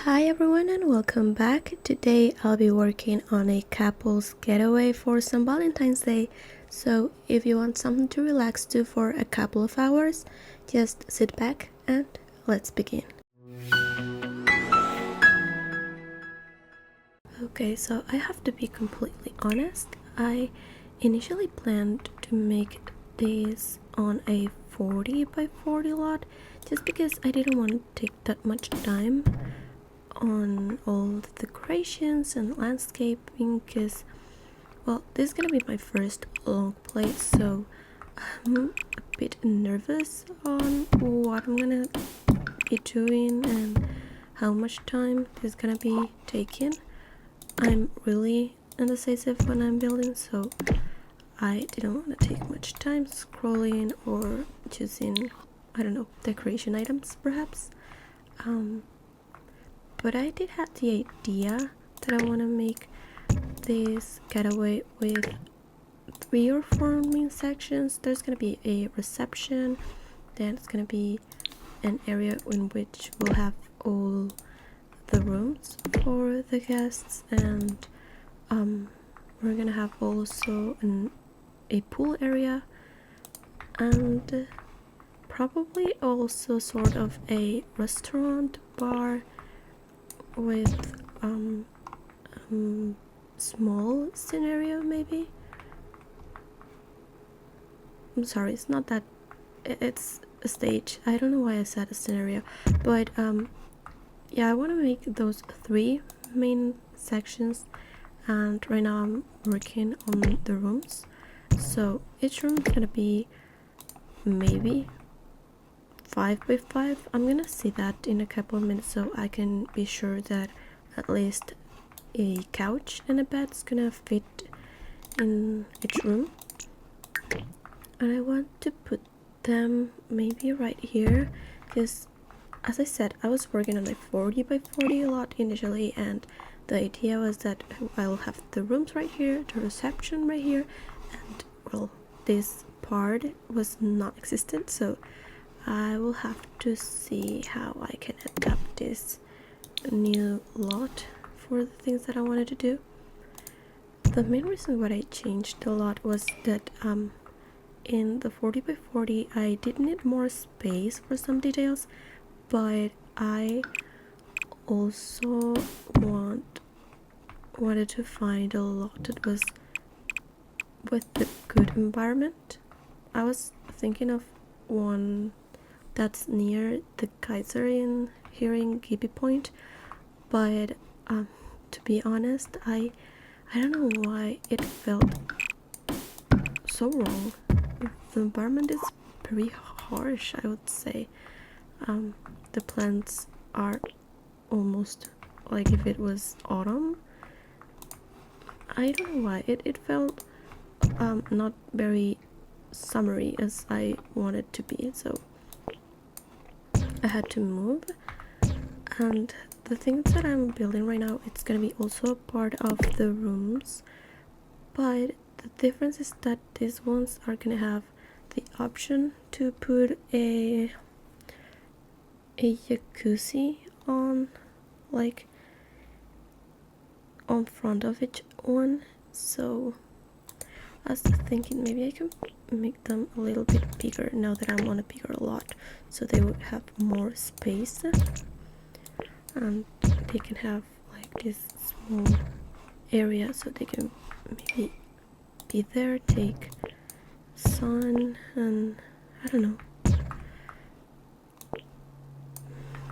Hi everyone and welcome back. Today I'll be working on a couple's getaway for some Valentine's Day. So if you want something to relax to for a couple of hours, just sit back and let's begin. Okay, so I have to be completely honest. I initially planned to make this on a 40 by 40 lot just because I didn't want to take that much time on all the decorations and landscaping because, well, this is gonna be my first long play, so I'm a bit nervous on what I'm gonna be doing and how much time this is gonna be taking. I'm really indecisive when I'm building, so I didn't want to take much time scrolling or choosing, I don't know, decoration items perhaps. But I did have the idea that I want to make this getaway with 3 or 4 main sections. There's going to be a reception, then it's going to be an area in which we'll have all the rooms for the guests, and we're going to have also a pool area, and probably also sort of a restaurant bar with small scenario maybe. I'm sorry, it's not that, it's a stage. I don't know why I said a scenario, but yeah, I want to make those 3 main sections, and right now I'm working on the rooms, so each room is gonna be maybe 5 by 5. I'm gonna see that in a couple of minutes so I can be sure that at least a couch and a bed is gonna fit in each room. And I want to put them maybe right here because, as I said, I was working on a 40 by 40 lot initially, and the idea was that I'll have the rooms right here, the reception right here, and well, this part was not existent, so I will have to see how I can adapt this new lot for the things that I wanted to do. The main reason why I changed a lot was that in the 40 by 40 I did need more space for some details, but I also wanted to find a lot that was with the good environment. I was thinking of one that's near the Kaiser Inn here in Gibi Point, but to be honest, I don't know why it felt so wrong. The environment is very harsh, I would say. The plants are almost like if it was autumn. I don't know why it felt not very summery as I wanted to be, so I had to move. And the things that I'm building right now, it's gonna be also a part of the rooms, but the difference is that these ones are gonna have the option to put a jacuzzi on, like, on front of each one. So I was thinking maybe I can make them a little bit bigger now that I'm on a bigger lot, so they would have more space, and they can have like this small area so they can maybe be there, take sun, and I don't know,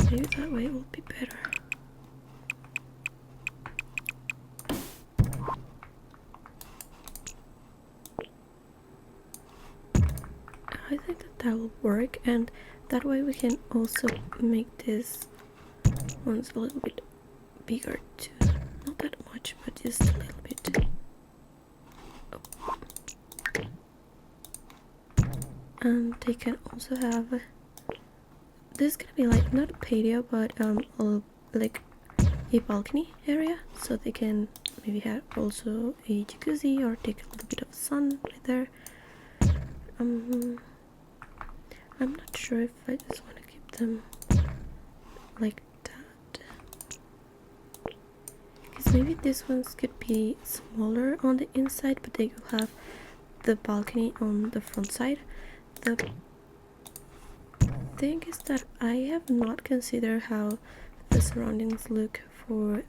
maybe that way it will be better. I think that will work, and that way we can also make this ones a little bit bigger too. Not that much, but just a little bit. Oh. And they can also have this is gonna be like not a patio, but like a balcony area, so they can maybe have also a jacuzzi or take a little bit of sun right there. I'm not sure if I just want to keep them like that. maybe these ones could be smaller on the inside, but they will have the balcony on the front side. The thing is that I have not considered how the surroundings look for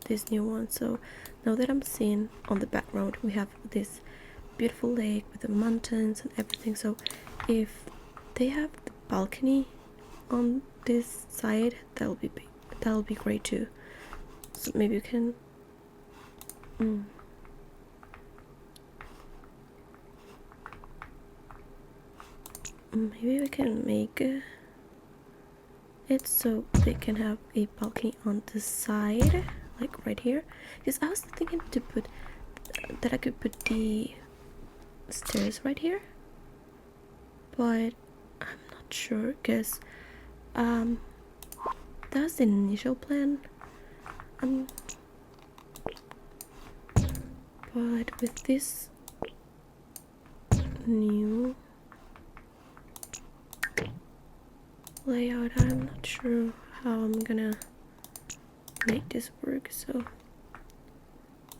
this new one. So now that I'm seeing on the background we have this beautiful lake with the mountains and everything, so if they have the balcony on this side, that'll be great too. So maybe you can maybe we can make it so they can have a balcony on the side, like right here, because I was thinking to put that I could put the stairs right here, but I'm not sure because that's the initial plan. But with this new layout, I'm not sure how I'm gonna make this work, so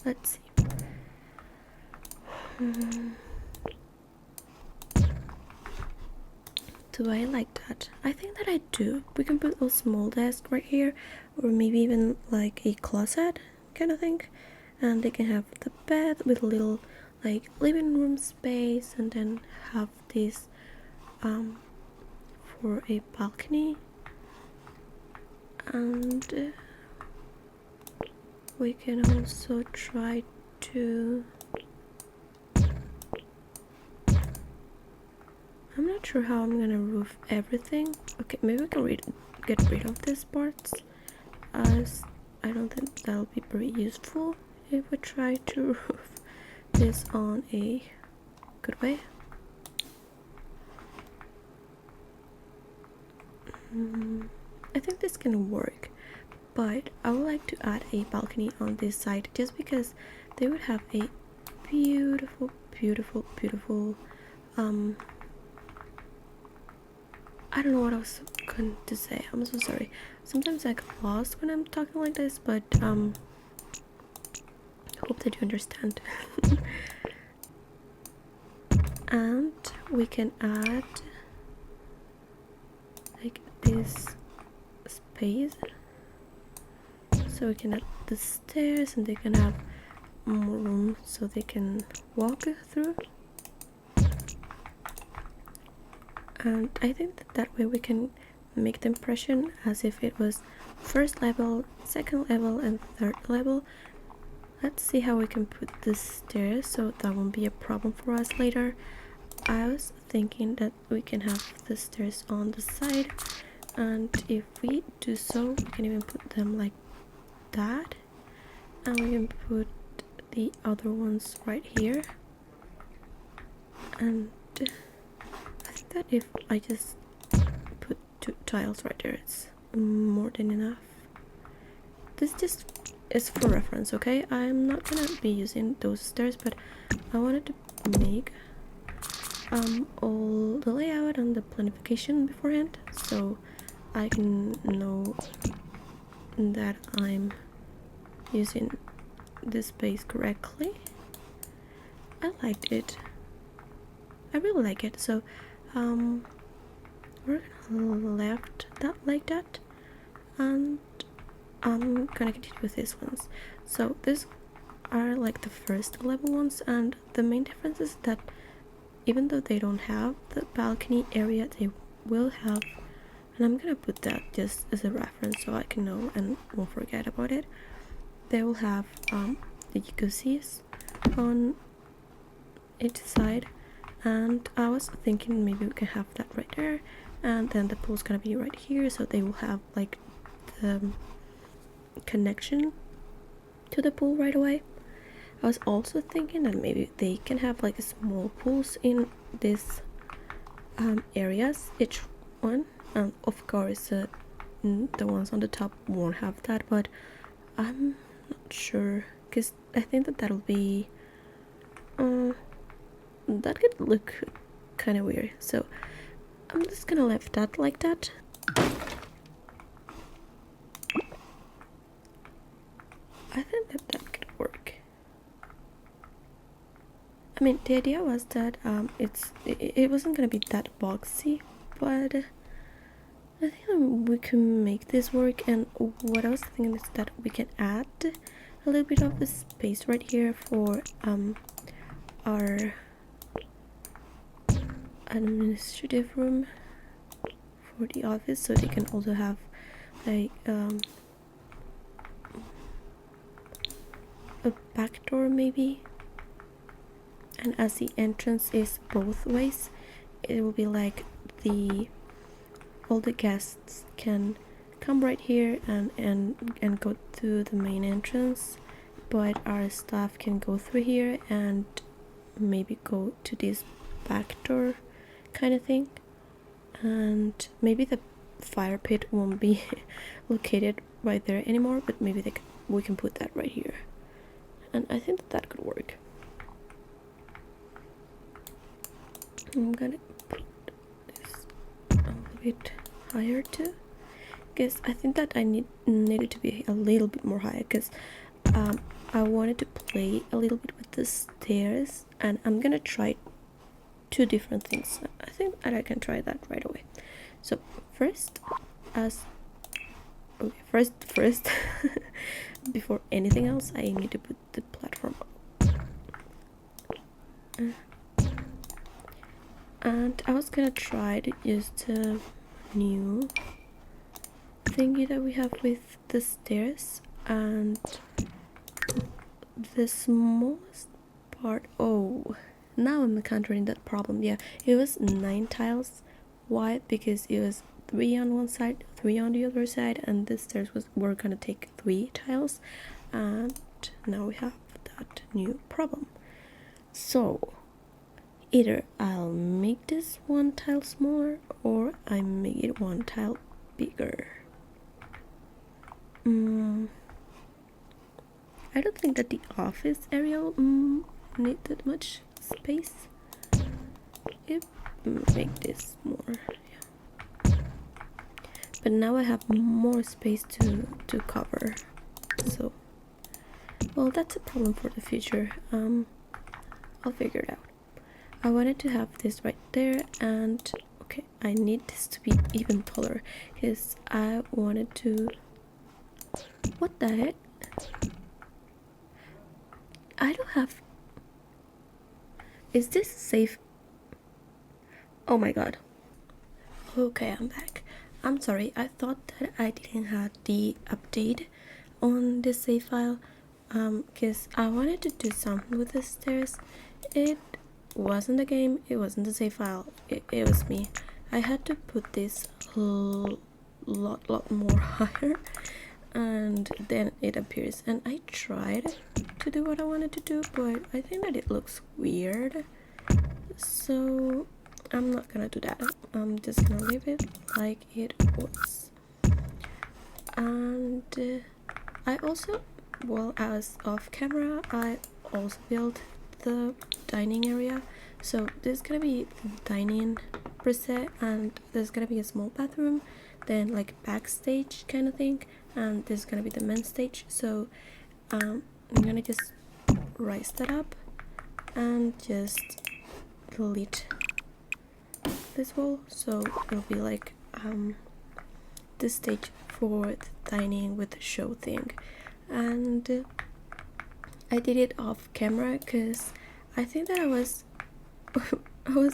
let's see. Do I like that? I think that I do. We can put a small desk right here, or maybe even like a closet kind of thing, and they can have the bed with a little like living room space, and then have this for a balcony, and we can also try to, I'm not sure how I'm gonna roof everything. Okay, maybe we can get rid of these parts, as I don't think that'll be very useful if we try to roof this on a good way. I think this can work, but I would like to add a balcony on this side just because they would have a beautiful I don't know what I was going to say. I'm so sorry. Sometimes I get lost when I'm talking like this, but hope that you understand. And we can add like this space, so we can add the stairs, and they can have more room so they can walk through. And I think that way we can make the impression as if it was first level, second level, and third level. Let's see how we can put the stairs so that won't be a problem for us later. I was thinking that we can have the stairs on the side, and if we do so, we can even put them like that, and we can put the other ones right here. And I think that if I just put 2 tiles right there, it's more than enough. This just is for reference, okay? I'm not gonna be using those stairs, but I wanted to make all the layout and the planification beforehand, so I can know that I'm using this space correctly. I liked it. I really like it. So we're gonna left that like that, and I'm gonna continue with these ones. So these are like the first level ones, and the main difference is that even though they don't have the balcony area, they will have, and I'm gonna put that just as a reference so I can know and won't forget about it. They will have the jacuzzis on each side, and I was thinking maybe we can have that right there, and then the pool's gonna be right here, so they will have like the connection to the pool right away. I was also thinking that maybe they can have like small pools in these areas, each one, and of course the ones on the top won't have that, but I'm not sure because I think that that'll be that could look kind of weird, so I'm just gonna leave that like that. I think I mean, the idea was that it wasn't gonna be that boxy, but I think we can make this work. And what I was thinking is that we can add a little bit of the space right here for our administrative room for the office, so they can also have like a back door maybe. And as the entrance is both ways, it will be like all the guests can come right here and go to the main entrance, but our staff can go through here and maybe go to this back door kind of thing. And maybe the fire pit won't be located right there anymore, but maybe we can put that right here, and I think that could work. I'm gonna put this a little bit higher too, because I think that I needed to be a little bit more higher, because I wanted to play a little bit with the stairs, and I'm gonna try two different things. I think that I can try that right away. So first before anything else, I need to put the platform up. And I was gonna try to use the new thingy that we have with the stairs, and the smallest part. Oh, now I'm encountering that problem. Yeah, it was 9 tiles wide because it was 3 on one side, 3 on the other side, and the stairs were gonna take 3 tiles, and now we have that new problem. So either I'll make this 1 tile smaller, or I make it 1 tile bigger. I don't think that the office area will need that much space. Make this more, yeah. But now I have more space to cover, so well, that's a problem for the future. I'll figure it out. I wanted to have this right there, and okay, I need this to be even taller because I wanted to. What the heck? I don't have. Is this safe? Oh my god. Okay, I'm back. I'm sorry, I thought that I didn't have the update on the save file, because I wanted to do something with the stairs. It wasn't the game, it wasn't the save file, it was me. I had to put this a lot more higher, and then it appears, and I tried to do what I wanted to do, but I think that it looks weird, so I'm not gonna do that. I'm just gonna leave it like it was. And I also, while I was off camera, I also built the dining area. So there's gonna be the dining per se, and there's gonna be a small bathroom, then like backstage kind of thing, and there's gonna be the men's stage. So I'm gonna just rise that up and just delete this wall, so it'll be like the stage for the dining with the show thing. And I did it off camera because I think that I was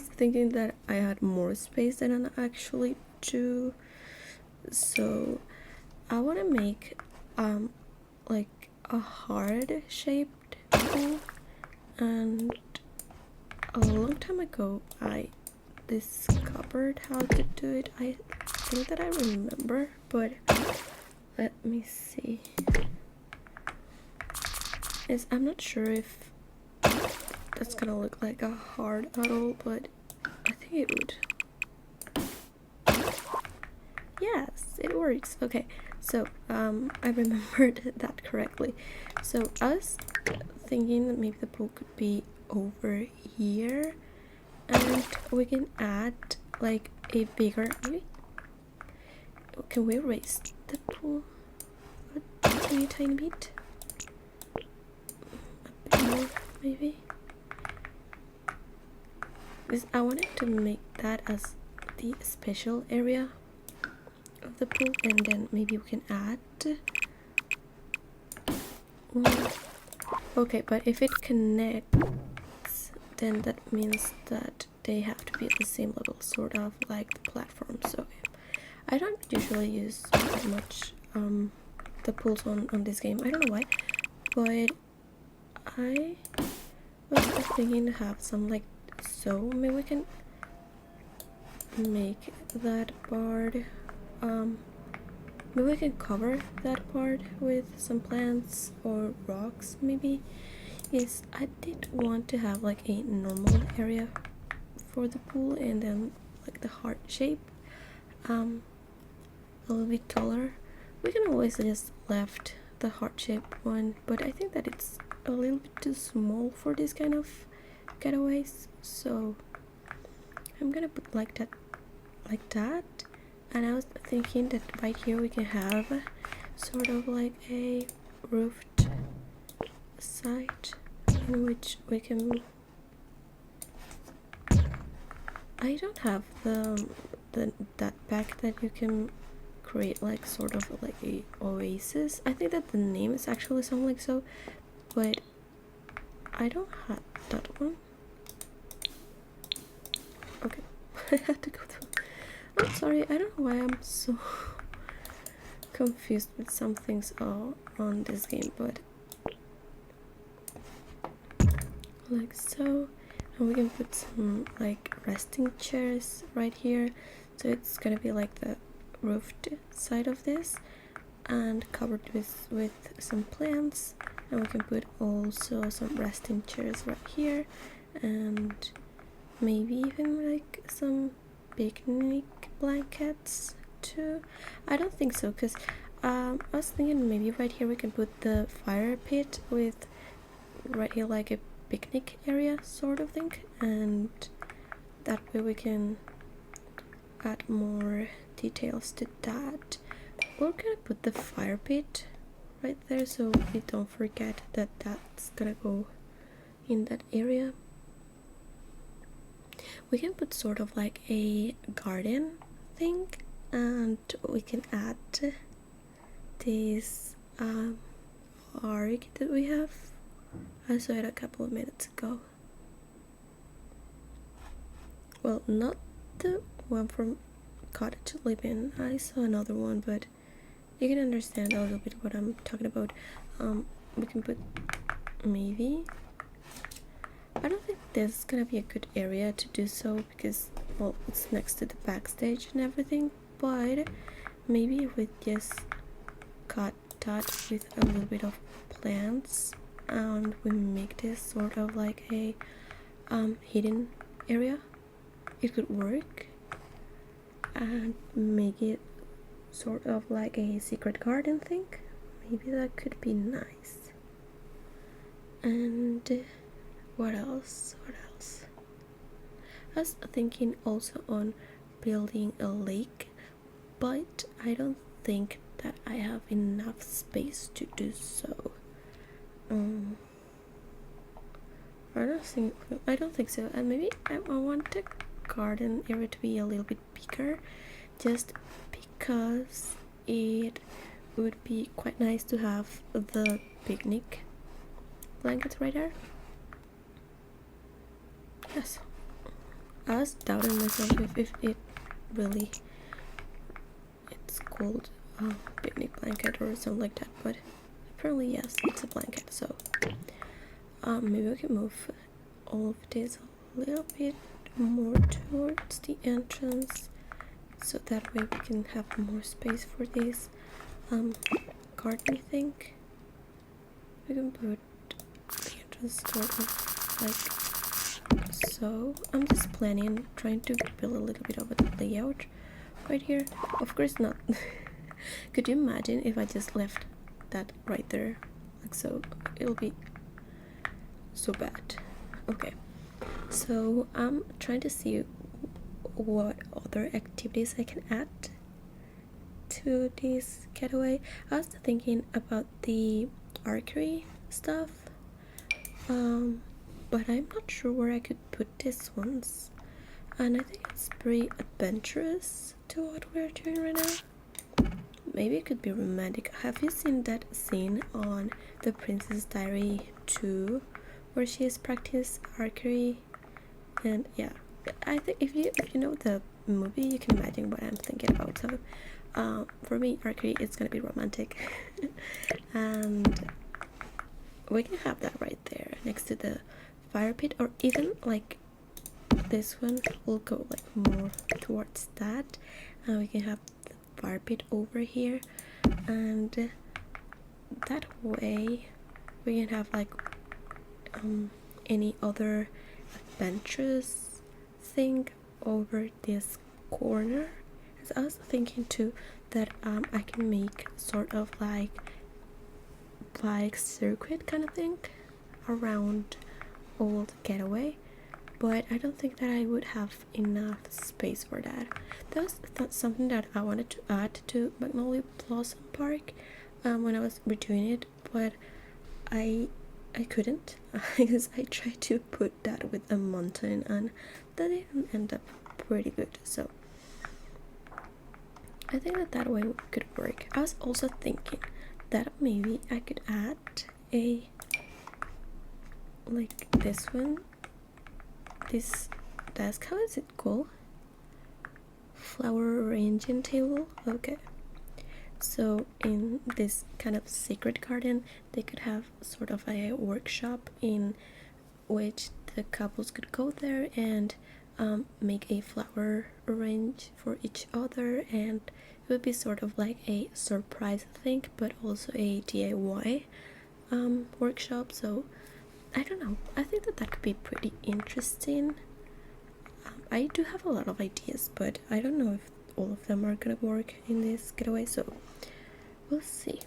thinking that I had more space than I actually do. So I want to make like a heart shaped wall, and a long time ago I discovered how to do it. I think that I remember, but let me see. I'm not sure if that's gonna look like a heart at all, but I think it would. Yes, it works. Okay, so I remembered that correctly. So I was thinking that maybe the pool could be over here, and we can add like a bigger, maybe. Can we raise the pool a tiny bit? A bit more, maybe. This, I wanted to make that as the special area of the pool, and then maybe we can add okay, but if it connects, then that means that they have to be at the same level, sort of like the platform. So I don't usually use that much the pools on this game. I don't know why, but I was thinking to have some like, so maybe we can make that part maybe we can cover that part with some plants or rocks maybe. Yes, I did want to have like a normal area for the pool, and then like the heart shape a little bit taller. We can always just left the heart shape one, but I think that it's a little bit too small for this kind of getaways, so I'm gonna put like that. And I was thinking that right here we can have sort of like a roofed site in which we can, I don't have that pack that you can create like sort of like a oasis. I think that the name is actually something like so, but I don't have that one. Okay. I had to go through. I'm sorry, I don't know why I'm so confused with some things on this game, but like so. And we can put some like resting chairs right here, so it's gonna be like the roofed side of this and covered with some plants. And we can put also some resting chairs right here, and maybe even like some picnic blankets too. I don't think so, because I was thinking maybe right here we can put the fire pit with right here like a picnic area sort of thing, and that way we can add more details to that. We're gonna put the fire pit right there so we don't forget that that's gonna go in that area. We can put sort of like a garden thing, and we can add this arc that we have. I saw it a couple of minutes ago. Well, not the one from Cottage Living. I saw another one, but you can understand a little bit what I'm talking about. We can put maybe, I don't think this is gonna be a good area to do so because, well, it's next to the backstage and everything, but maybe if we just cut that with a little bit of plants and we make this sort of like a hidden area, it could work, and make it sort of like a secret garden thing. Maybe that could be nice. And what else? I was thinking also on building a lake, but I don't think that I have enough space to do so. I don't think so. And maybe I want the garden area to be a little bit bigger, just because it would be quite nice to have the picnic blankets right there. Yes, I was doubting myself if it really, it's called a picnic blanket or something like that, but apparently yes, it's a blanket. So maybe we can move all of this a little bit more towards the entrance, so that way we can have more space for this garden thing. We can put the entrance sort of like so. I'm just trying to build a little bit of a layout right here. Of course not. Could you imagine if I just left that right there like so? It'll be so bad. Okay, so I'm trying to see what other activities I can add to this getaway. I was thinking about the archery stuff, but I'm not sure where I could put these ones. and I think it's pretty adventurous to what we're doing right now. Maybe it could be romantic. Have you seen that scene on The Princess Diary 2 where she has practiced archery? And yeah, I think if you know the movie, you can imagine what I'm thinking about. So for me, archery is gonna be romantic. And we can have that right there next to the fire pit, or even like this one will go like more towards that, and we can have the fire pit over here, and that way we can have like any other adventurous thing over this corner. As I was thinking too that I can make sort of like bike circuit kind of thing around old Getaway, but I don't think that I would have enough space for that. That was something that I wanted to add to Magnolia Blossom Park when I was redoing it, but I couldn't because I tried to put that with a mountain and that didn't end up pretty good. So I think that way could work. I was also thinking that maybe I could add a like this one, this desk, how is it called? Flower arranging table. Okay, so in this kind of secret garden they could have sort of a workshop in which the couples could go there and make a flower arrange for each other, and it would be sort of like a surprise thing but also a DIY workshop. So I don't know, I think that could be pretty interesting. I do have a lot of ideas, but I don't know if all of them are gonna work in this getaway, so we'll see.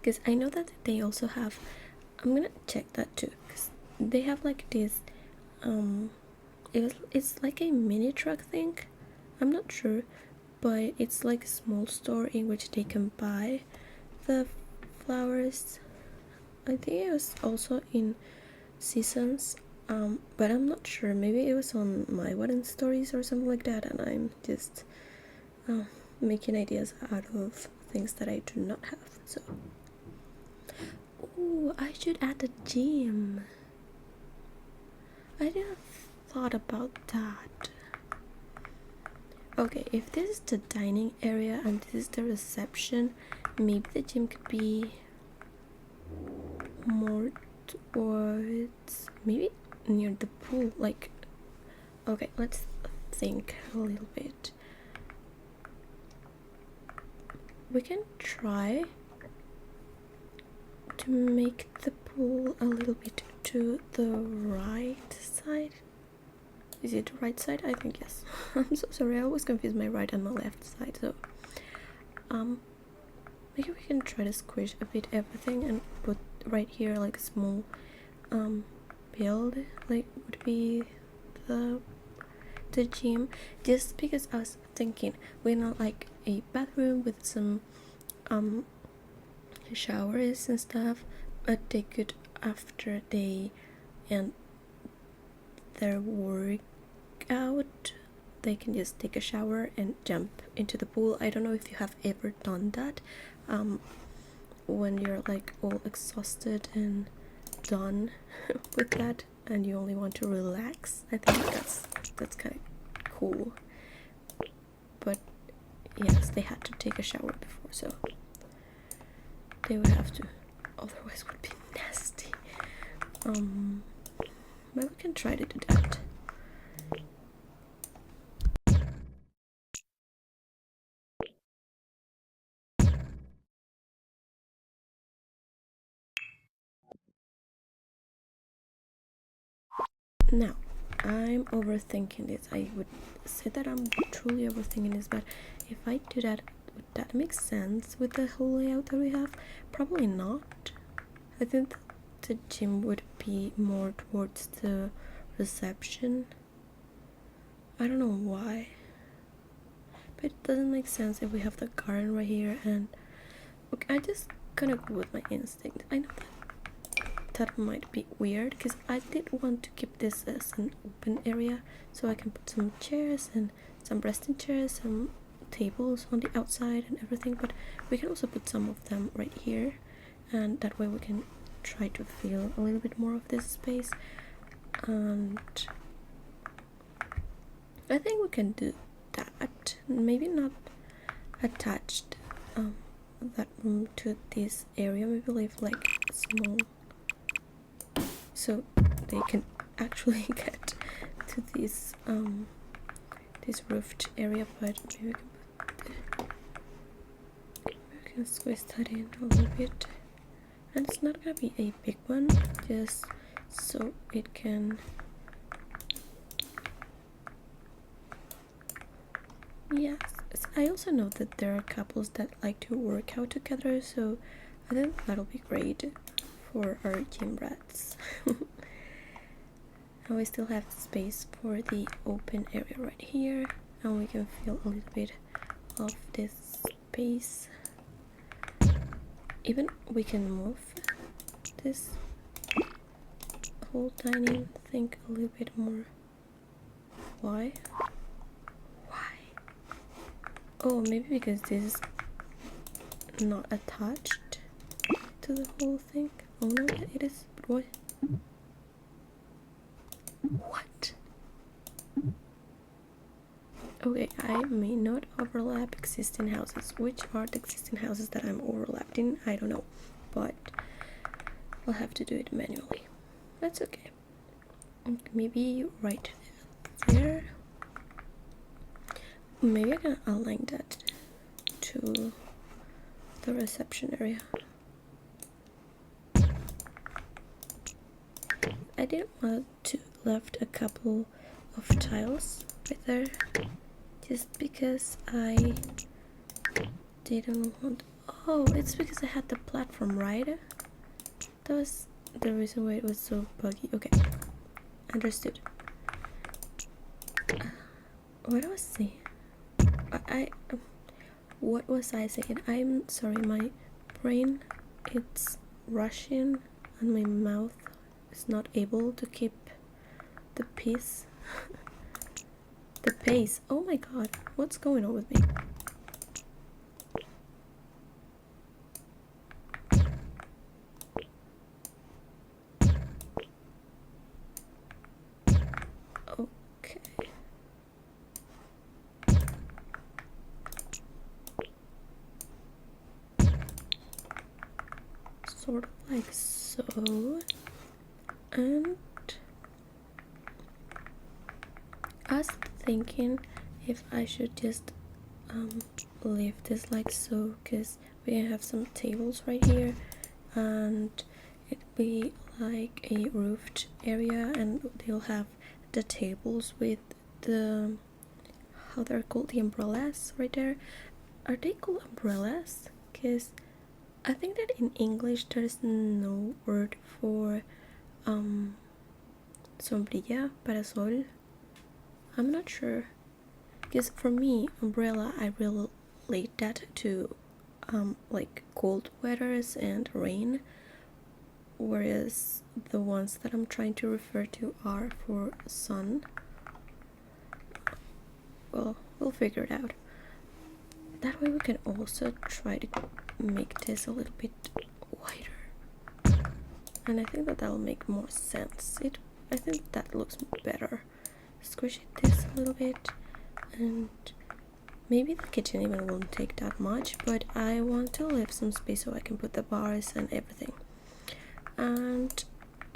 Because I know that they also have, I'm gonna check that too, because they have like this it's like a mini truck thing, I'm not sure, but it's like a small store in which they can buy the flowers. I think it was also in Seasons, but I'm not sure, maybe it was on my wedding stories or something like that, and I'm just making ideas out of things that I do not have. So ooh, I should add a gym. I didn't thought about that. Okay, if this is the dining area and this is the reception, maybe the gym could be more towards maybe near the pool. Like, okay, let's think a little bit. We can try to make the pool a little bit to the right side. Is it the right side? I think yes. I'm so sorry, I always confuse my right and my left side. So maybe we can try to squish a bit everything and put right here like a small build, like would be the gym, just because I was thinking we know like a bathroom with some showers and stuff, but they could, after they end their workout, they can just take a shower and jump into the pool. I don't know if you have ever done that when you're like all exhausted and done with that and you only want to relax. I think that's kind of cool, but yes, they had to take a shower before, so they would have to, otherwise it would be nasty. But we can try to do that. Now, I'm overthinking this. I would say that I'm truly overthinking this, but if I do that, would that make sense with the whole layout that we have? Probably not. I think the gym would be more towards the reception. I don't know why, but it doesn't make sense if we have the garden right here. And okay, I just gonna go with my instinct. I know that that might be weird because I did want to keep this as an open area, so I can put some chairs and some resting chairs, some tables on the outside and everything, but we can also put some of them right here, and that way we can try to feel a little bit more of this space. And I think we can do that. Maybe not attached that room to this area, maybe leave like small so they can actually get to this roofed area, but maybe we can squeeze that in a little bit. And it's not gonna be a big one, just so it can, yes. I also know that there are couples that like to work out together, so I think that'll be great for our gym rats. And we still have space for the open area right here, and we can feel a little bit of this space. Even we can move this whole dining thing a little bit more. Why? Oh, maybe because this is not attached to the whole thing. Oh no, it is. But what? Okay, I may not overlap existing houses. Which are the existing houses that I'm overlapped in? I don't know, but I'll have to do it manually. That's okay. Maybe right there. Maybe I can align that to the reception area. I didn't want to left a couple of tiles right there, just because I didn't want. Oh, it's because I had the platform, right? That was the reason why it was so buggy. Okay, understood. What was I saying? What was I saying? I'm sorry, my brain, it's rushing and my mouth is not able to keep the pace. The pace. Oh my god, what's going on with me? Okay. Sort of like so. And I was thinking if I should just leave this like so, because we have some tables right here and it'd be like a roofed area, and they'll have the tables with the, how they're called, the umbrellas right there. Are they called umbrellas? Because I think that in English there's no word for sombrilla, parasol. I'm not sure, because for me umbrella, I relate that to like cold weathers and rain, whereas the ones that I'm trying to refer to are for sun. Well, we'll figure it out. That way we can also try to make this a little bit wider, and I think that that'll make more sense. I think that looks better. Squish this a little bit, and maybe the kitchen even won't take that much, but I want to leave some space so I can put the bars and everything. And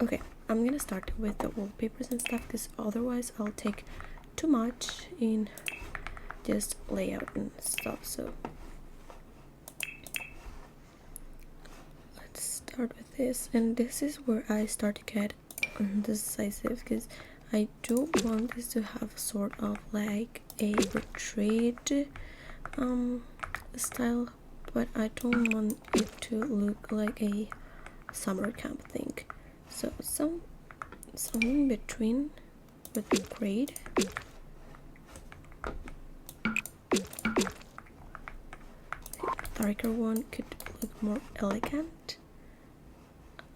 okay, I'm gonna start with the wallpapers and stuff, because otherwise I'll take too much in just layout and stuff. So let's start with this, and this is where I start to get indecisive, because I do want this to have sort of like a retreat style, but I don't want it to look like a summer camp thing. So some in between would be great. Darker one could look more elegant,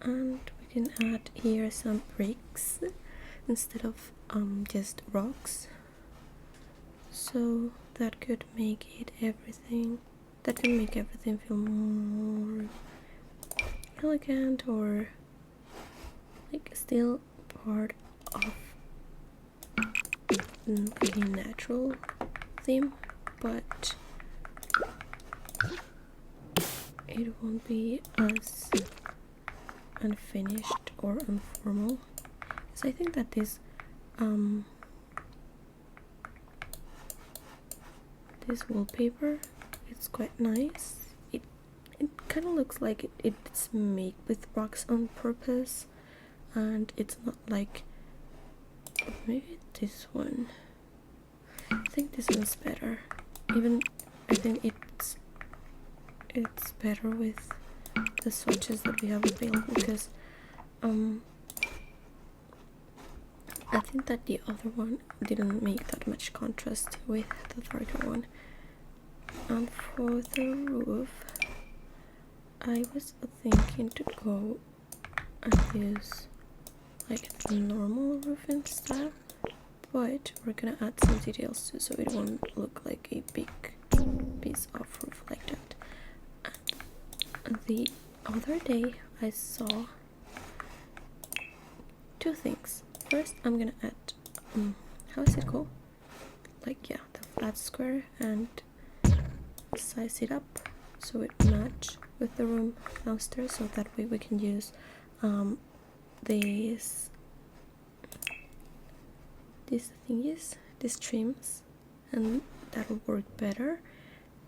and we can add here some bricks instead of just rocks, so that could make everything feel more elegant, or like still part of a natural theme, but it won't be as unfinished or informal. So I think that this wallpaper, it's quite nice. It kind of looks like it's made with rocks on purpose, and it's not like, maybe this one. I think this one's better. Even I think it's better with the swatches that we have available, because I think that the other one didn't make that much contrast with the darker one. And for the roof, I was thinking to go and use like the normal roofing style, but we're gonna add some details too, so it won't look like a big piece of roof like that. And the other day I saw two things. First, I'm gonna add how is it called? Like, yeah, the flat square, and size it up so it match with the room downstairs, so that way we can use these thingies, these trims, and that'll work better,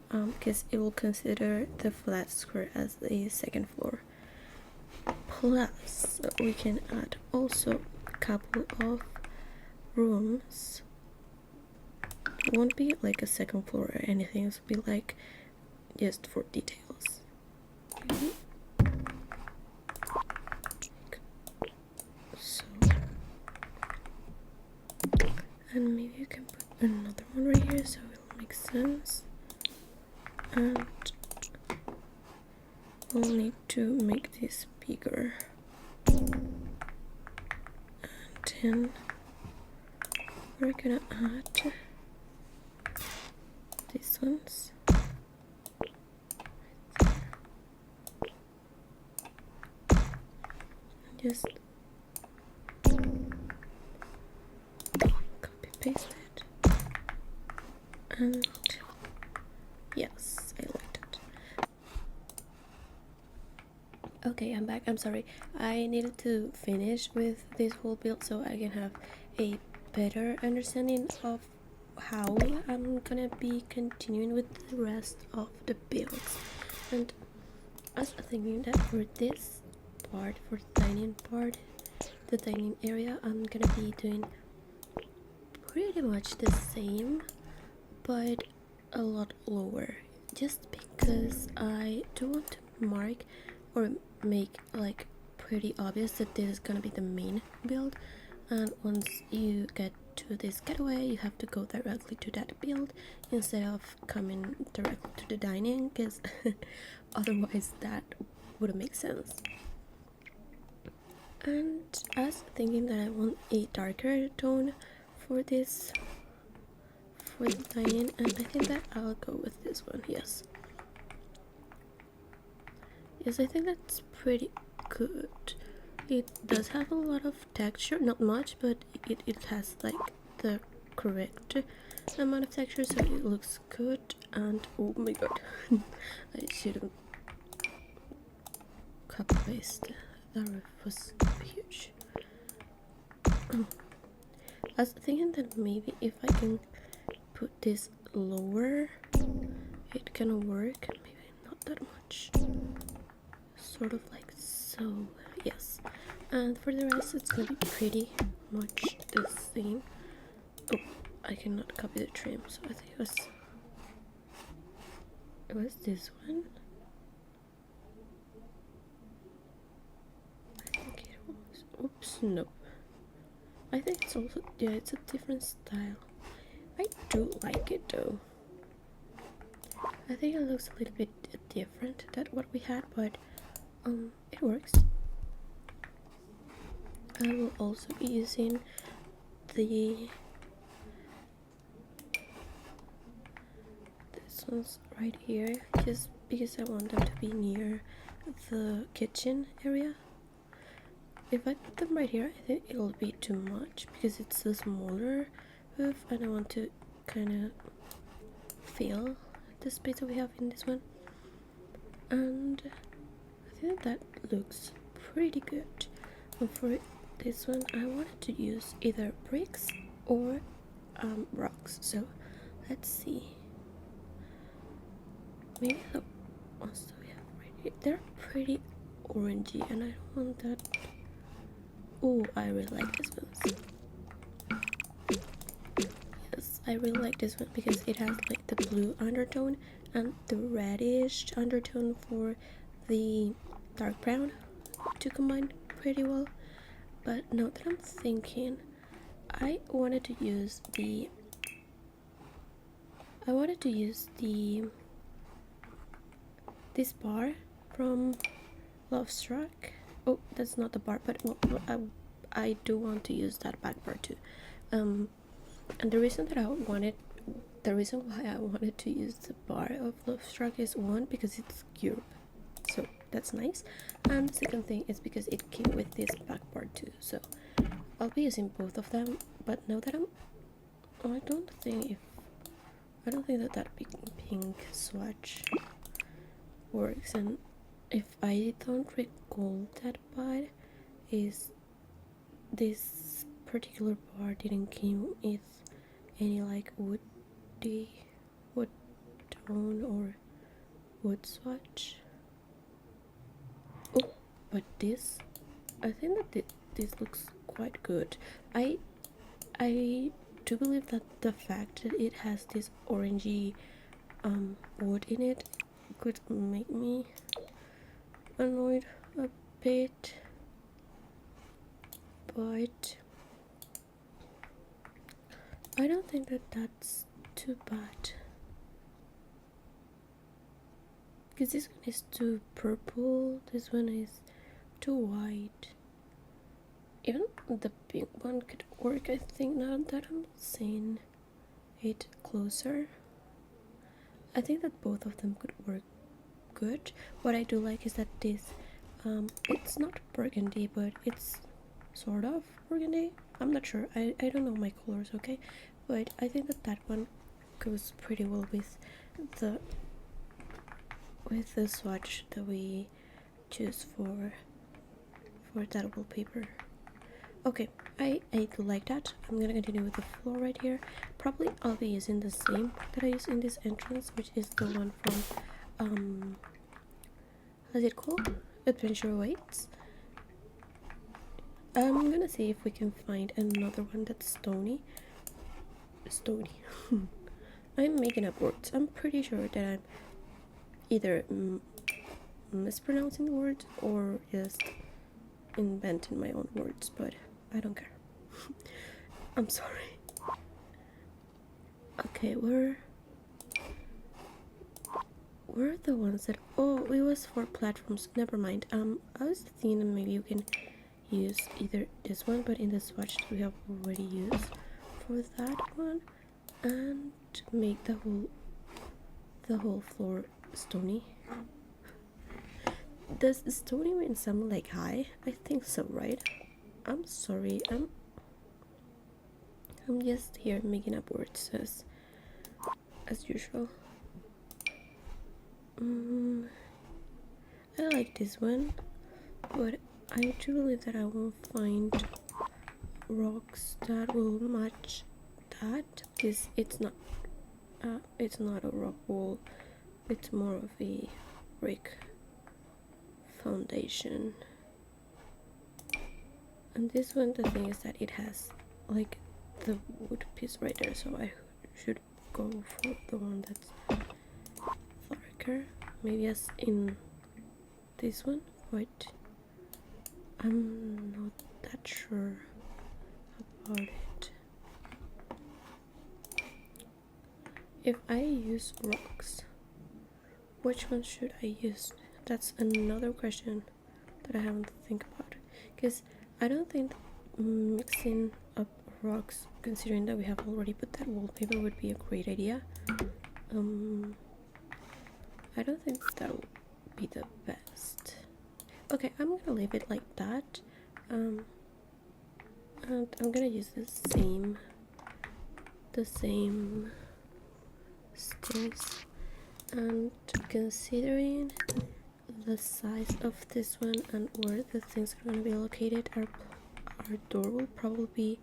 because it will consider the flat square as the second floor. Plus, we can add also a couple of rooms. It won't be like a second floor or anything, it will be like just for details. So, and maybe you can put another one right here so it will make sense. And we'll need to make this bigger. And then we're gonna add these ones. Just copy paste it, and yes, I liked it. Okay, I'm back. I'm sorry, I needed to finish with this whole build so I can have a better understanding of how I'm gonna be continuing with the rest of the builds. And I was thinking that for this part, for the dining part, the dining area, I'm gonna be doing pretty much the same but a lot lower, just because I do want to mark or make like pretty obvious that this is gonna be the main build, and once you get to this getaway you have to go directly to that build instead of coming directly to the dining, because otherwise that wouldn't make sense. And I was thinking that I want a darker tone for this, for the dining, and I think that I'll go with this one. Yes, I think that's pretty good. It does have a lot of texture, not much, but it has like the correct amount of texture, so it looks good. And oh my god, I shouldn't copy paste. That roof was huge. I was thinking that maybe if I can put this lower, it can work. Maybe not that much. Sort of like so. Yes. And for the rest, it's gonna be pretty much the same. Oh, I cannot copy the trim, so I think it was this one. I think it was. Oops, no. I think it's also, yeah, it's a different style. I do like it though. I think it looks a little bit different than what we had, but it works. I will also be using this ones right here, just because I want them to be near the kitchen area. If I put them right here, I think it'll be too much because it's a smaller roof and I want to kind of feel the space that we have in this one. And I think that looks pretty good. And for this one, I wanted to use either bricks or rocks. So let's see. Maybe the ones that we have right here, they're pretty orangey, and I don't want that. Oh, I really like this one. Yes, I really like this one because it has like the blue undertone and the reddish undertone for the dark brown to combine pretty well. But now that I'm thinking, I wanted to use the this bar from Love Struck. Oh, that's not the bar, but well, I do want to use that back bar too. And the reason why I wanted to use the bar of Love Struck is one, because it's Europe, so that's nice, and the second thing is because it came with this back bar too. So I'll be using both of them. But now that I don't think that pink swatch works, and if I don't recall that bad, is this particular bar didn't come with any like wood tone or wood swatch. Oh, but this, I think that this looks quite good. I do believe that the fact that it has this orangey wood in it could make me annoyed a bit, but I don't think that that's too bad, because this one is too purple, this one is too white. Even the pink one could work, I think, now that I'm seeing it closer. I think that both of them could work good. What I do like is that this it's not burgundy, but it's sort of burgundy. I'm not sure, I don't know my colors, okay, but I think that one goes pretty well with the swatch that we choose for that wallpaper. Okay, I do like that. I'm gonna continue with the floor right here. Probably I'll be using the same that I use in this entrance, which is the one from how's it called? Adventure Awaits. I'm gonna see if we can find another one that's stony. I'm making up words. I'm pretty sure that I'm either mispronouncing the words or just inventing my own words, but I don't care. I'm sorry. Okay, we're the ones that, oh, it was for platforms, never mind. I was thinking maybe you can use either this one, but in the swatch we have already used for that one, and make the whole floor stony. Does stony mean something like high? I think so, right? I'm sorry, I'm just here making up words as usual. I like this one, but I do believe that I will find rocks that will match that, because it's not a rock wall, it's more of a brick foundation. And this one, the thing is that it has like the wood piece right there, so I should go for the one that's darker, maybe as in this one, but I'm not that sure about it. If I use rocks, which one should I use? That's another question that I haven't think about, because I don't think mixing up rocks, considering that we have already put that wallpaper, would be a great idea. I don't think that will be the best. Okay, I'm gonna leave it like that. And I'm gonna use the same stairs. And considering the size of this one and where the things are gonna be located, our door will probably be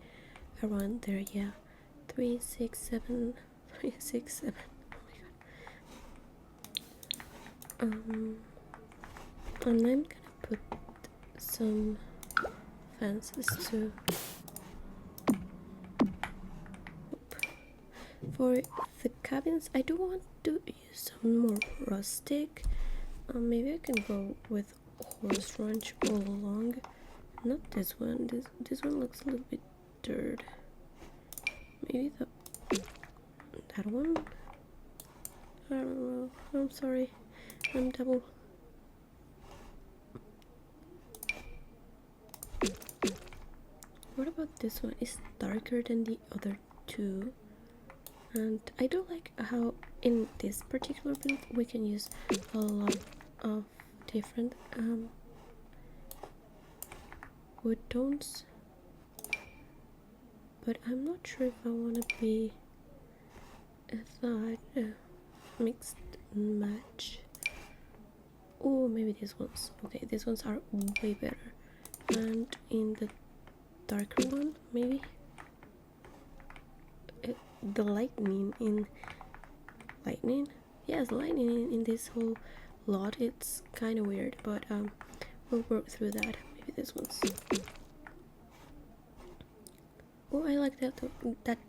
around there. Yeah, 3, 6, 7, 3, 6, 7. Oh my god. And I'm gonna put some fences too. For the cabins, I do want to use some more rustic. Maybe I can go with horse ranch all along. Not this one. This one looks a little bit dirt. Maybe that one. I don't know. I'm sorry. I'm double. What about this one? It's darker than the other two. And I do like how in this particular build we can use a lot of different wood tones, but I'm not sure if I want to be that mixed match. Oh, maybe these ones. Okay, these ones are way better. And in the darker one, maybe the lightning yes, lightning in this whole lot, it's kind of weird, but we'll work through that. Maybe this one's. Oh, I like that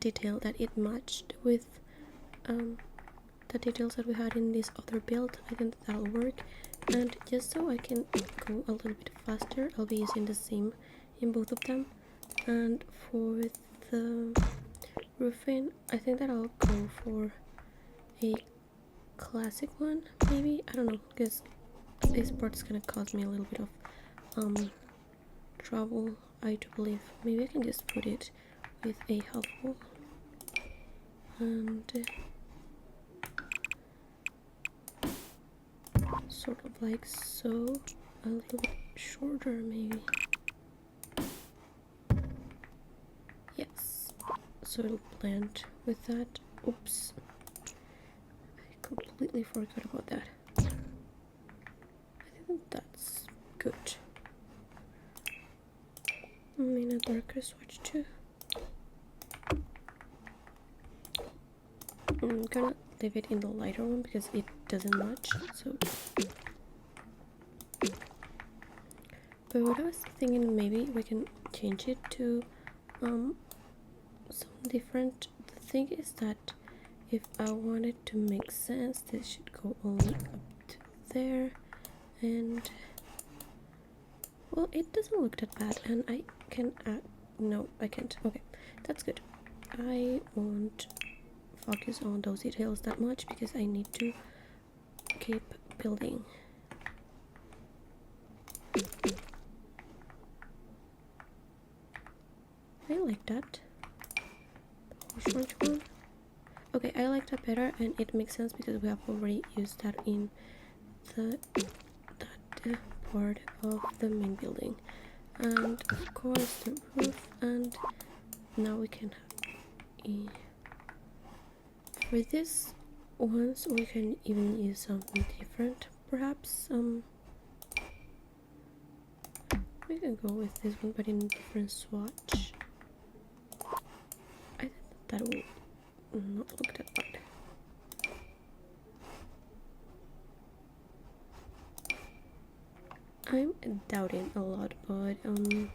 detail, that it matched with the details that we had in this other build. I think that'll work. And just so I can go a little bit faster, I'll be using the same in both of them. And for the roofing, I think that I'll go for a classic one, maybe. I don't know, because this part's gonna cause me a little bit of trouble, I do believe. Maybe I can just put it with a half wall and sort of like so, a little bit shorter maybe. Yes, so it'll blend with that. Oops, I completely forgot about that. I think that's good. I'm in a darker swatch too. I'm gonna leave it in the lighter one because it doesn't match. So, but what I was thinking, maybe we can change it to some different. The thing is that if I want it to make sense, this should go only up to there, and well, it doesn't look that bad. And I can add, no, I can't. Okay, that's good. I won't focus on those details that much because I need to keep building. I like that. The orange one. Okay, I like that better, and it makes sense because we have already used that in that part of the main building. And of course the roof, and now we can have for this ones we can even use something different, perhaps. We can go with this one but in a different swatch. I think that will not look that bad. I'm doubting a lot, but I'm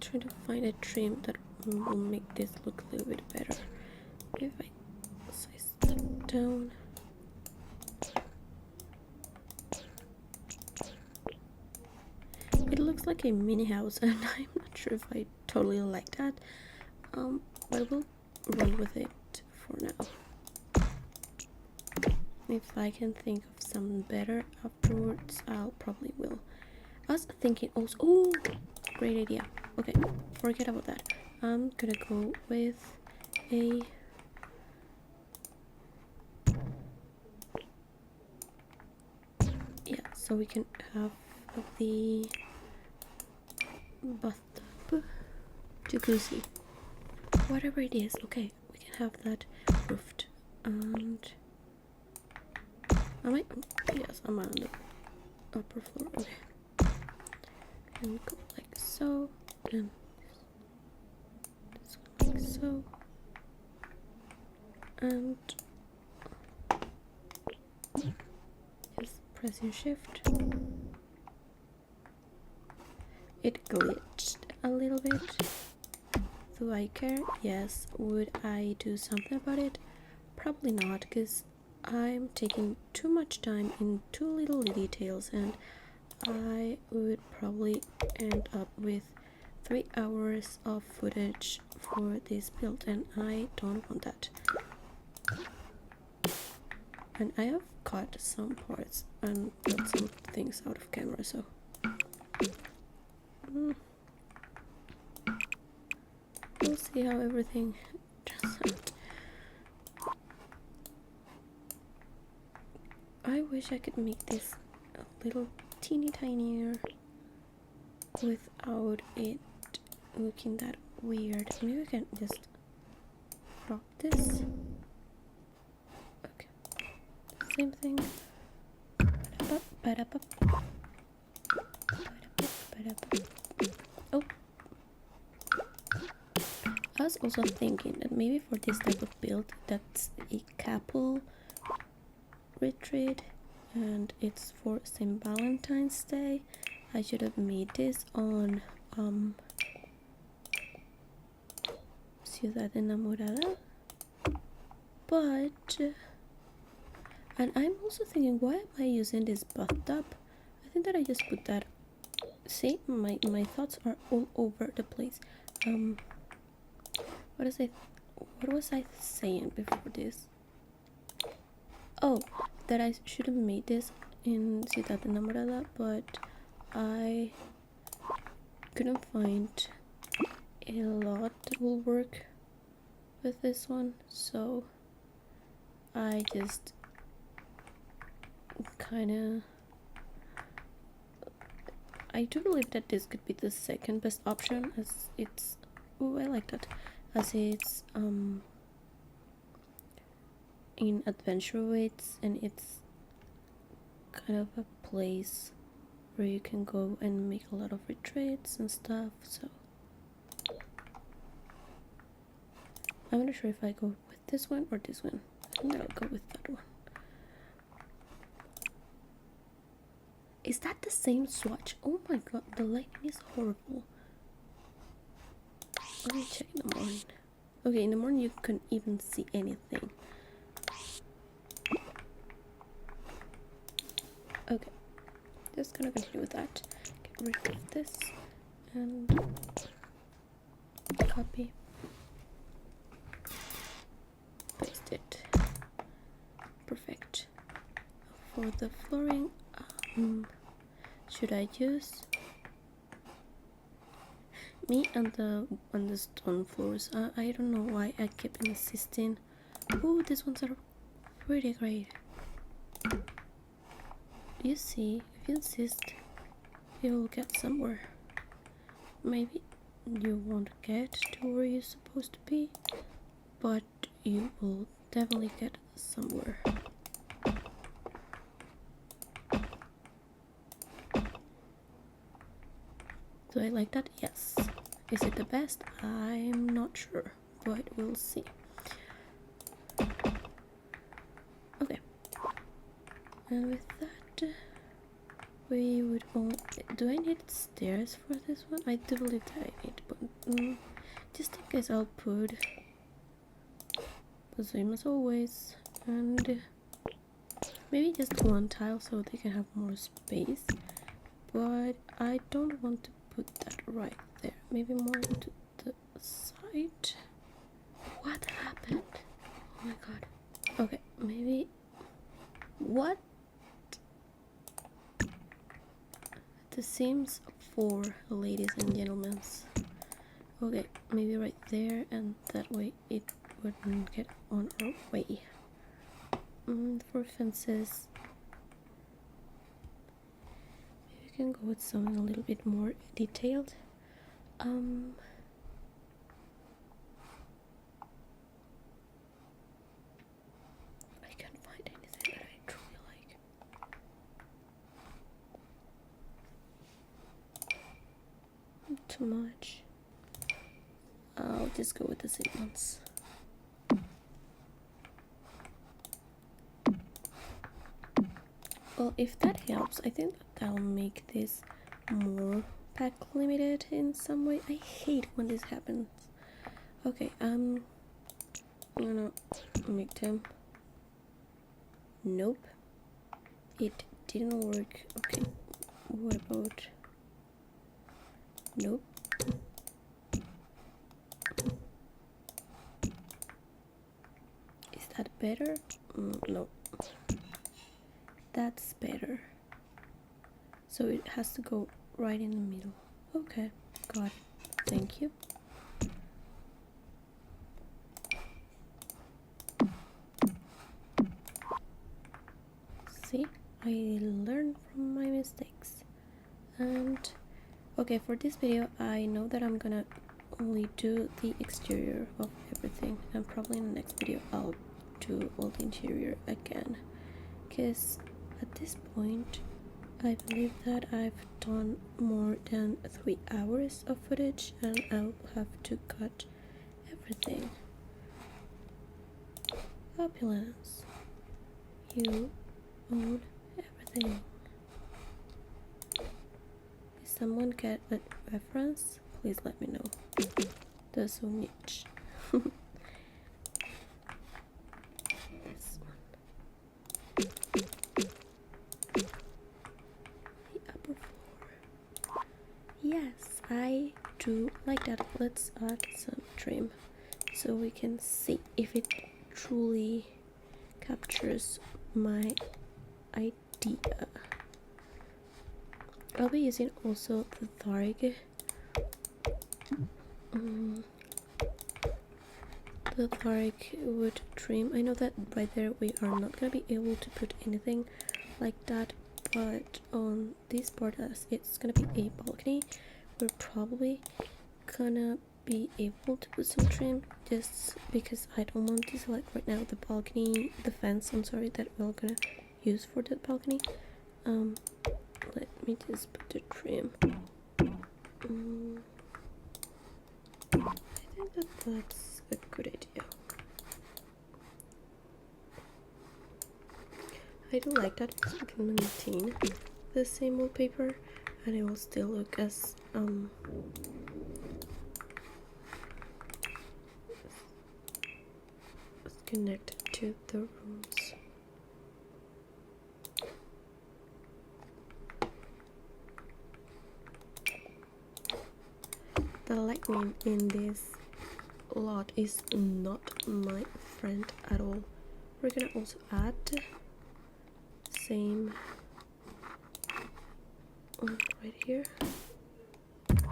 trying to find a trim that will make this look a little bit better. If I size that down. It looks like a mini house and I'm not sure if I totally like that. But we'll run with it for now. If I can think of something better afterwards, I'll probably will. I was thinking also, oh, great idea. Okay, forget about that. I'm gonna go with a so we can have the bathtub, jacuzzi, whatever it is. Okay, we can have that roofed. And am I? Yes, I'm on the upper floor. Okay, and go like so, and this one like so, and just pressing shift. It glitched a little bit. Do I care? Yes. Would I do something about it? Probably not, because I'm taking too much time in too little details, and I would probably end up with 3 hours of footage for this build, and I don't want that. And I have cut some parts and got some things out of camera, so we'll see how everything turns out. I wish I could make this a little teeny tinier without it looking that weird. Maybe we can just crop this. Okay, same thing. Oh, I was also thinking that maybe for this type of build, that's a couple retreat and it's for St. Valentine's Day. I should have made this on Ciudad Enamorada, but and I'm also thinking, why am I using this bathtub? I think that I just put that. See, my thoughts are all over the place. What was I saying before this? Oh, that I should have made this in Ciudad Enamorada, but I couldn't find a lot that will work with this one, so I just I do believe that this could be the second best option, as it's I like that, as it's in adventure weights, and it's kind of a place where you can go and make a lot of retreats and stuff. So I'm not sure if I go with this one or this one. I think that I'll go with that one. Is that the same swatch? Oh my god, the lighting is horrible. Let me check in the morning. Okay, in the morning you couldn't even see anything. Okay, just gonna continue with that. Get rid of this and copy. Paste it. Perfect. For the flooring, should I use me and the stone floors? I don't know why I keep insisting. Oh, these ones are pretty great. You see, if you insist, you'll get somewhere. Maybe you won't get to where you're supposed to be, but you will definitely get somewhere. Do I like that? Yes. Is it the best? I'm not sure, but we'll see. Okay. And with that, we would do I need stairs for this one? I do believe that I need, but just in case I'll put the same as always, and maybe just one tile so they can have more space, but I don't want to put that right there. Maybe more to the side. What happened? Oh my god. Okay, maybe. What the seams for ladies and gentlemen. Okay, maybe right there, and that way it wouldn't get on our way. For fences, maybe we can go with something a little bit more detailed. I can't find anything that I truly like. Not too much. I'll just go with the same ones. Well, if that helps, I think that'll make this more pack limited in some way. I hate when this happens. Okay, I'm gonna make them. Nope, it didn't work. Okay, what about? Nope. Is that better? No. That's better. So it has to go right in the middle. Okay, got it. Thank you. See, I learned from my mistakes. And okay, for this video, I know that I'm gonna only do the exterior of everything, and probably in the next video I'll do all the interior again, because at this point I believe that I've done more than 3 hours of footage and I'll have to cut everything. Opulence, you own everything. If someone get a reference, please let me know. That's so niche. This one. The upper floor. Yes, I do like that. Let's add some trim so we can see if it truly captures my idea. I'll be using also the Tharg. The Tharg wood trim. I know that right there we are not gonna be able to put anything like that, but on this part, as it's gonna be a balcony, we're probably gonna be able to put some trim, just because I don't want to select right now the balcony, the fence, I'm sorry, that we're gonna use for the balcony. Let me just put the trim. I think that that's a good idea. I do like that because we can maintain the same wallpaper and it will still look as connected to the rooms. The lightning in this lot is not my friend at all. We're gonna also add same right here.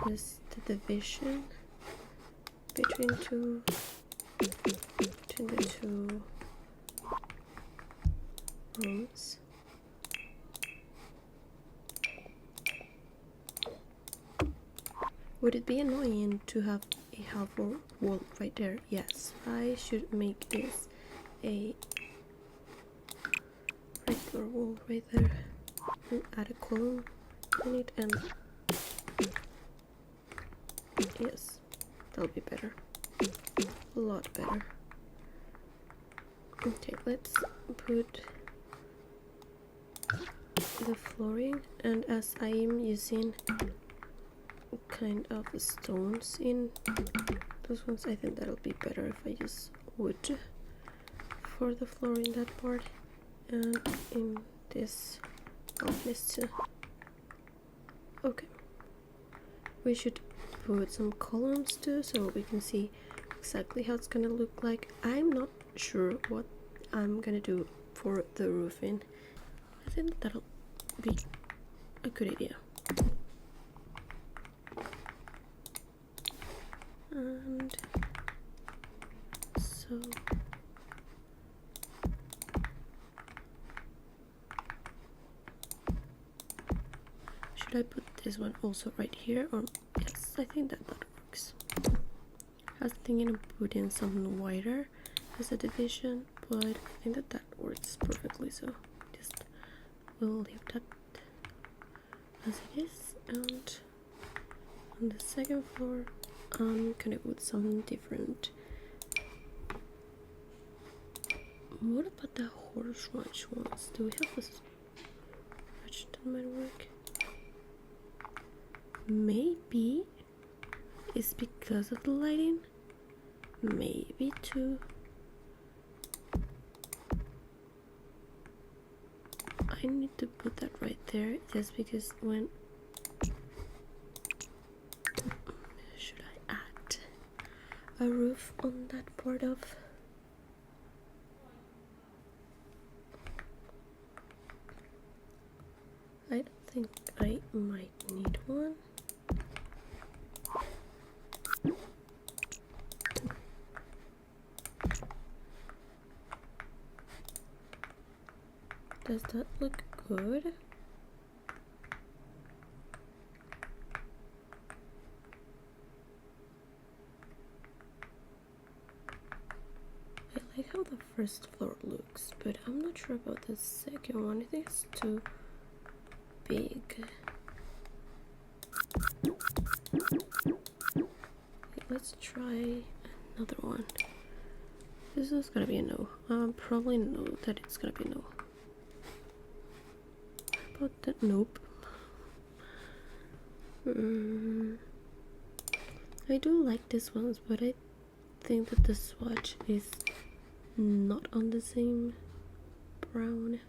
Is the division between the two rooms. Would it be annoying to have a half wall right there? Yes, I should make this a regular wall right there and add a column in it, and yes, that'll be better, a lot better. Okay, let's put the flooring, and as I am using kind of stones in those ones, I think that'll be better if I use wood for the floor in that part and in this office too. Okay, we should put some columns too so we can see exactly how it's gonna look like. I'm not sure what I'm gonna do for the roofing. I think that'll be a good idea. And so should I put this one also right here, or yes, I think that works. I was thinking of putting something wider as a division, but I think that works perfectly, so just we'll leave that as it is. And on the second floor I'm gonna put something different. What about the horse ranch ones? Do we have a ranch that might work? Maybe it's because of the lighting, maybe too. I need to put that right there just because when should I add a roof on that part of? I don't think I might need one. Does that look good? I like how the first floor looks, but I'm not sure about the second one. I think it's too big. Let's try another one. This is gonna be a no. Probably know that it's gonna be no. How about that? Nope. I do like this ones, but I think that the swatch is not on the same brown.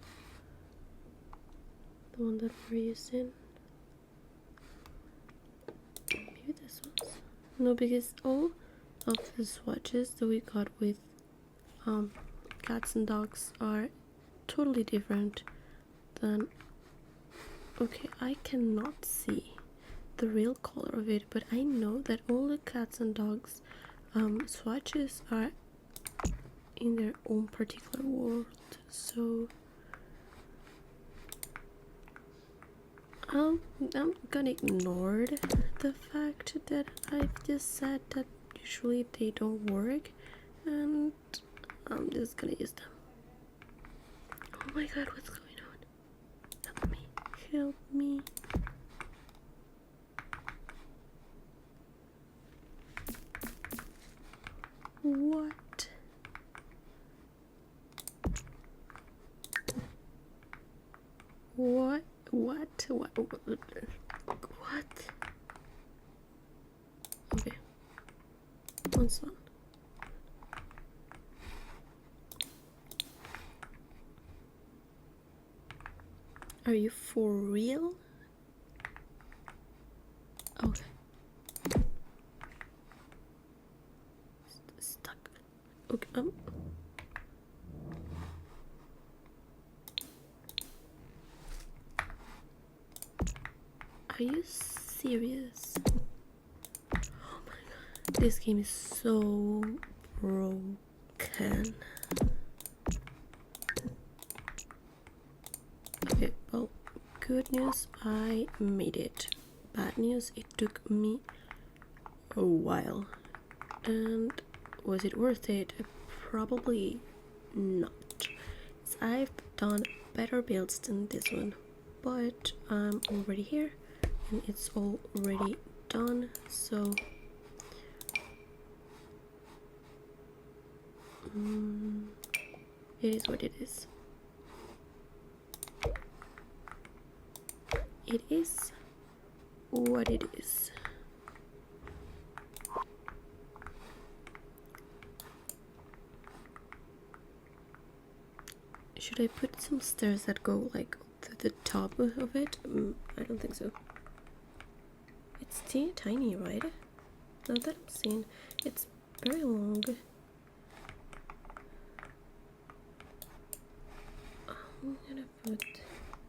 The one that we're using. Maybe this one's. No, because all of the swatches that we got with cats and dogs are totally different than. Okay, I cannot see the real color of it, but I know that all the cats and dogs swatches are in their own particular world, so I'm gonna ignore the fact that I've just said that usually they don't work, and I'm just gonna use them. Oh my god, what's going on? Help me, help me. What? What? What? Okay. What's on? Are you for real? Okay. Stuck. Okay. Are you serious? Oh my god. This game is so broken. Okay, well, good news, I made it. Bad news, it took me a while. And was it worth it? Probably not. I've done better builds than this one, but I'm already here and it's already done, so it is what it is. It is what it is. Should I put some stairs that go like to the top of it? I don't think so. It's teeny tiny, right? Now that I'm seeing, it's very long. I'm gonna put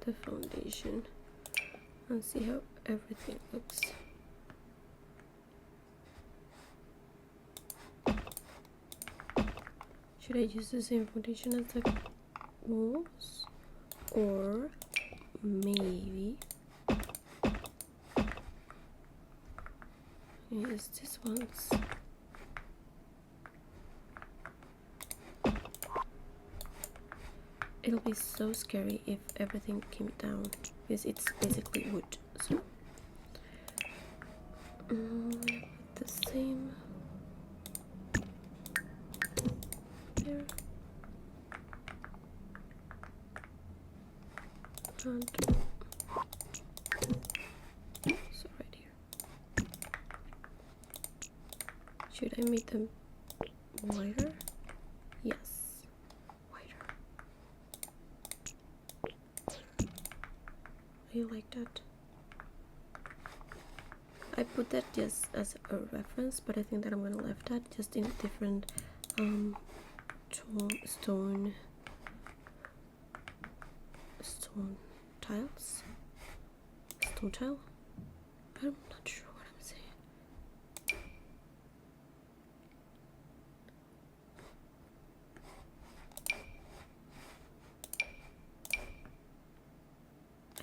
the foundation and see how everything looks. Should I use the same foundation as the walls, or maybe use this one's? It'll be so scary if everything came down, because it's basically wood. So put the same there, and so right here. Should I make them wider? Yes, wider. I like that. I put that just as a reference, but I think that I'm gonna leave that just in different stone tiles. Stone tile? I'm not sure what I'm saying.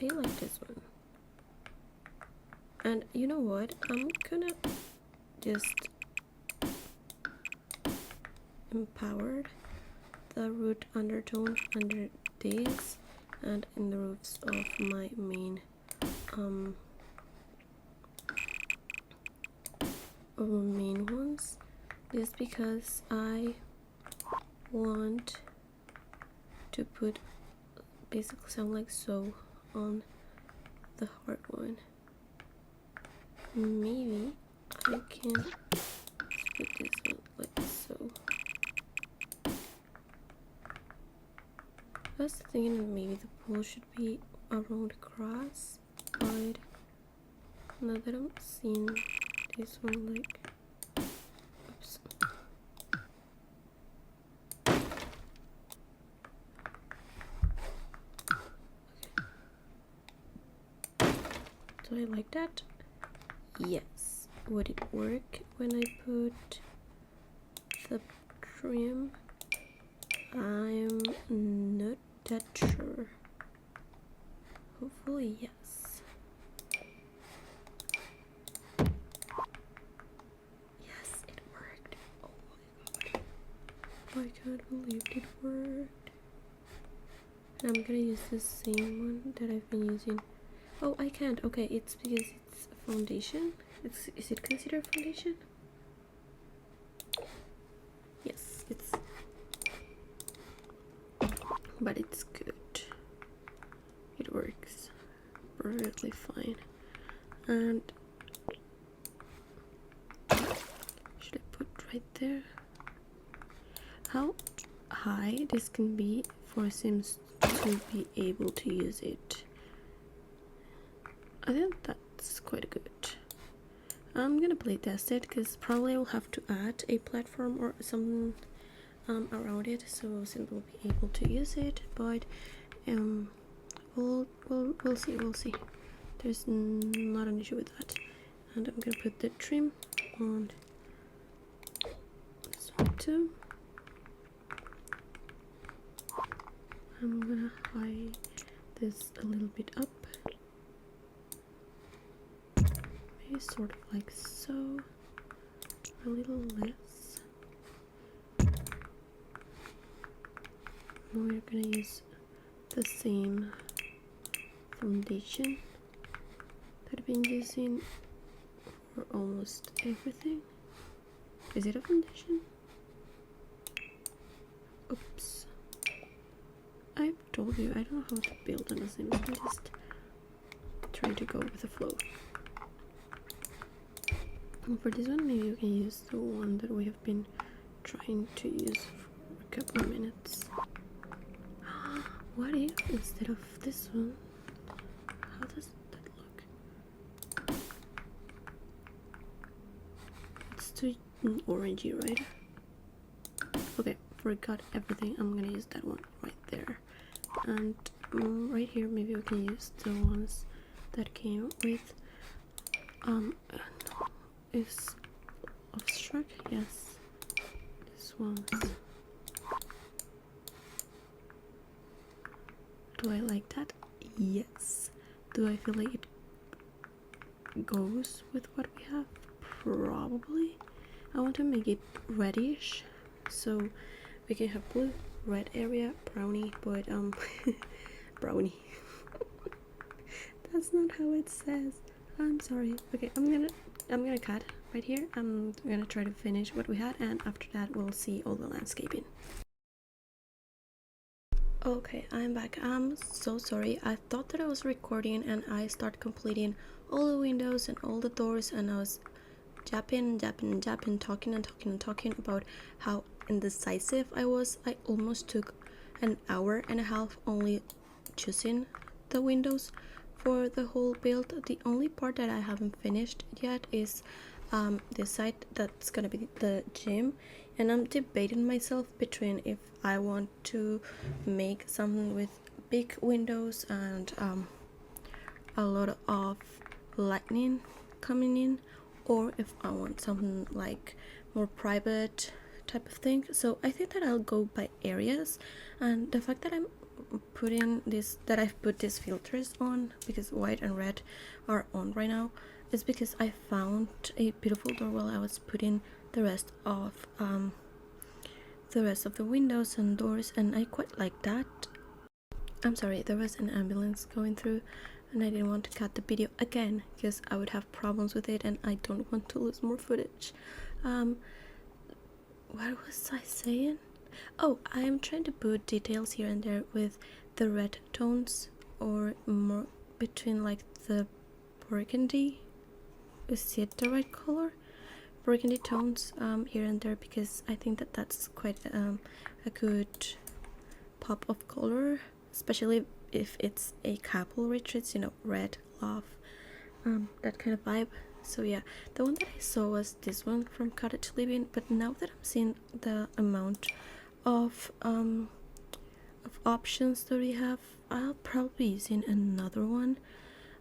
I like this one. And you know what? I'm gonna just empower the root undertone under these and in the roofs of my main ones, just because I want to put basically sound like so on the hard one. Maybe I can put this one like so. I was thinking that maybe the pool should be around across, but now that I'm seeing this one, like, oops. Okay. Do I like that? Yes. Would it work when I put the trim? I'm not that sure. Hopefully yes. Yes, it worked. Oh my god, I can't believe it worked. And I'm gonna use the same one that I've been using. Oh, I can't. Okay, it's because it's a foundation. Is it considered foundation? Yes, it's, but it's good. It works perfectly fine. And should I put right there? How high this can be for Sims to be able to use it? I think that's quite good. I'm gonna play test it because probably I'll have to add a platform or something around it so Sims will be able to use it. But we'll see. There's not an issue with that. And I'm gonna put the trim on this one too. I'm gonna hide this a little bit up. Maybe sort of like so. A little less. We're gonna use the same foundation that I've been using for almost everything. Is it a foundation? Oops. I've told you I don't know how to build on a Sims. I'm just trying to go with the flow. And for this one, maybe you can use the one that we have been trying to use for a couple of minutes. What if instead of this one, how does that look? It's too orangey, right? Okay, forgot everything. I'm gonna use that one right there. And right here, maybe we can use the ones that came with No, is obstruct, yes. This one's. Do I like that? Yes. Do I feel like it goes with what we have? Probably. I want to make it reddish, so we can have blue, red area, brownie, but brownie. That's not how it says. I'm sorry. Okay, I'm gonna cut right here. I'm gonna try to finish what we had, and after that we'll see all the landscaping. Okay, I'm back. I'm so sorry. I thought that I was recording and I started completing all the windows and all the doors, and I was japping, talking and talking about how indecisive I was. I almost took an hour and a half only choosing the windows for the whole build. The only part that I haven't finished yet is the side that's gonna be the gym, and I'm debating myself between if I want to make something with big windows and a lot of lightning coming in, or if I want something like more private type of thing. So I think that I'll go by areas, and the fact that I've put these filters on, because white and red are on right now, is because I found a beautiful door while I was putting the rest of the windows and doors, and I quite like that. I'm sorry, there was an ambulance going through and I didn't want to cut the video again because I would have problems with it and I don't want to lose more footage. What was I saying? Oh, I am trying to put details here and there with the red tones, or more between like the burgundy. Is it the right color? Burgundy tones here and there, because I think that that's quite a good pop of color, especially if it's a couple retreats, you know, red, love, that kind of vibe. So yeah, the one that I saw was this one from Cottage Living, but now that I'm seeing the amount of options that we have, I'll probably be using another one.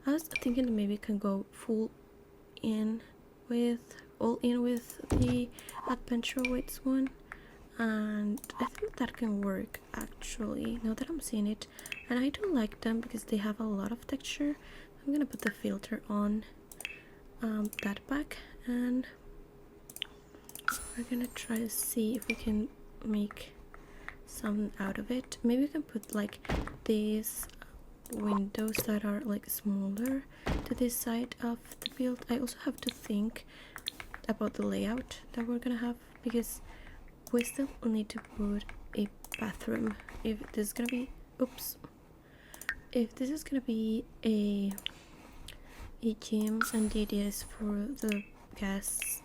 I was thinking maybe can go all in with the adventure weights one, and I think that can work actually now that I'm seeing it, and I do like them because they have a lot of texture. I'm gonna put the filter on that back, and we're gonna try to see if we can make something out of it. Maybe we can put like these windows that are like smaller to this side of the build. I also have to think about the layout that we're gonna have, because we still need to put a bathroom. If this is gonna be if this is gonna be a gym and the idea is for the guests,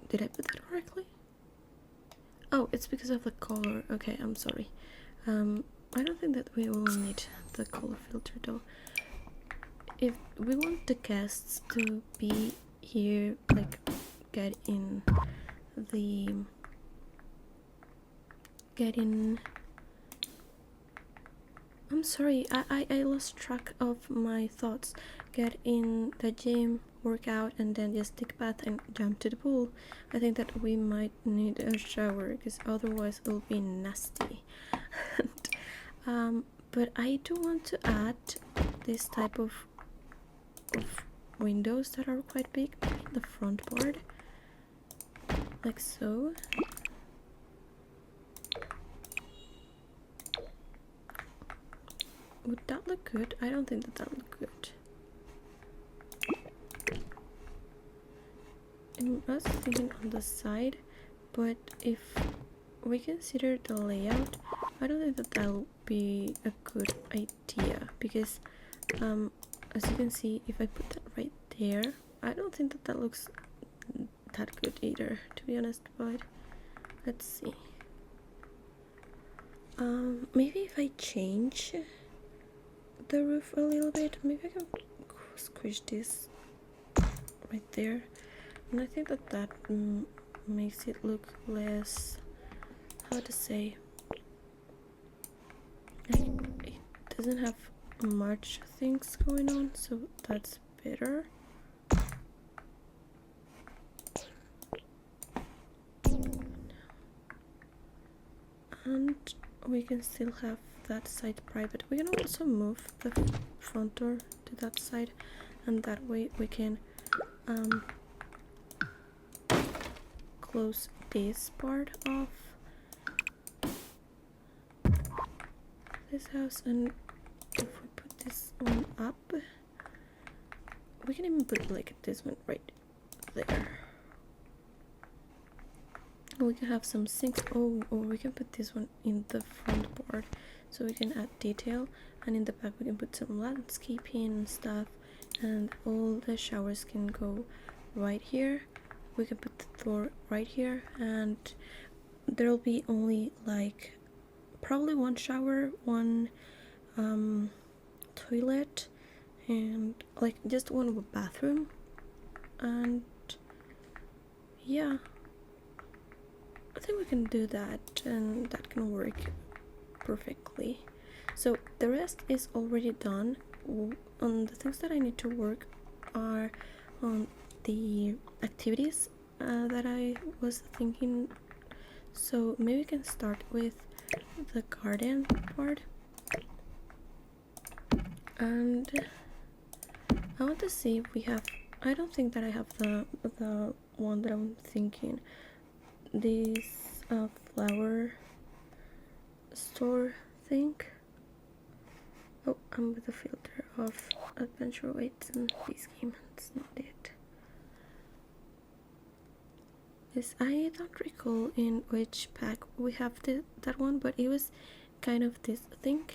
did I put that correctly? Oh, it's because of the color. Okay, I'm sorry. I don't think that we will need the color filter though. If we want the guests to be here, like get in I'm sorry, I lost track of my thoughts. Get in the gym, work out, and then just take a bath and jump to the pool. I think that we might need a shower because otherwise it'll be nasty. But I do want to add this type of windows that are quite big, maybe in the front part, like so. Would that look good? I don't think that would look good. I was thinking on the side, but if we consider the layout, I don't think that that'll be a good idea, because as you can see, if I put that right there, I don't think that that looks that good either, to be honest. But let's see. Maybe if I change the roof a little bit, maybe I can squish this right there, and I think that makes it look less, how to say, it doesn't have much things going on, so that's better. we can still have that side private. We can also move the front door to that side, and that way we can close this part of this house. And if we put this one up, we can even put like this one right there. We can have some sinks. Oh, or we can put this one in the front board so we can add detail, and in the back we can put some landscaping and stuff, and all the showers can go right here. We can put the door right here, and there'll be only like probably one shower, one toilet, and like just one bathroom. And yeah, I think we can do that, and that can work perfectly. So the rest is already done. On the things that I need to work are on the activities that I was thinking. So maybe we can start with the garden part, and I want to see if we have. I don't think that I have the one that I'm thinking. This flower store thing. Oh, I'm with the filter of adventure weights in this game. That's not it. Yes, I don't recall in which pack we have that one, but it was kind of this thing,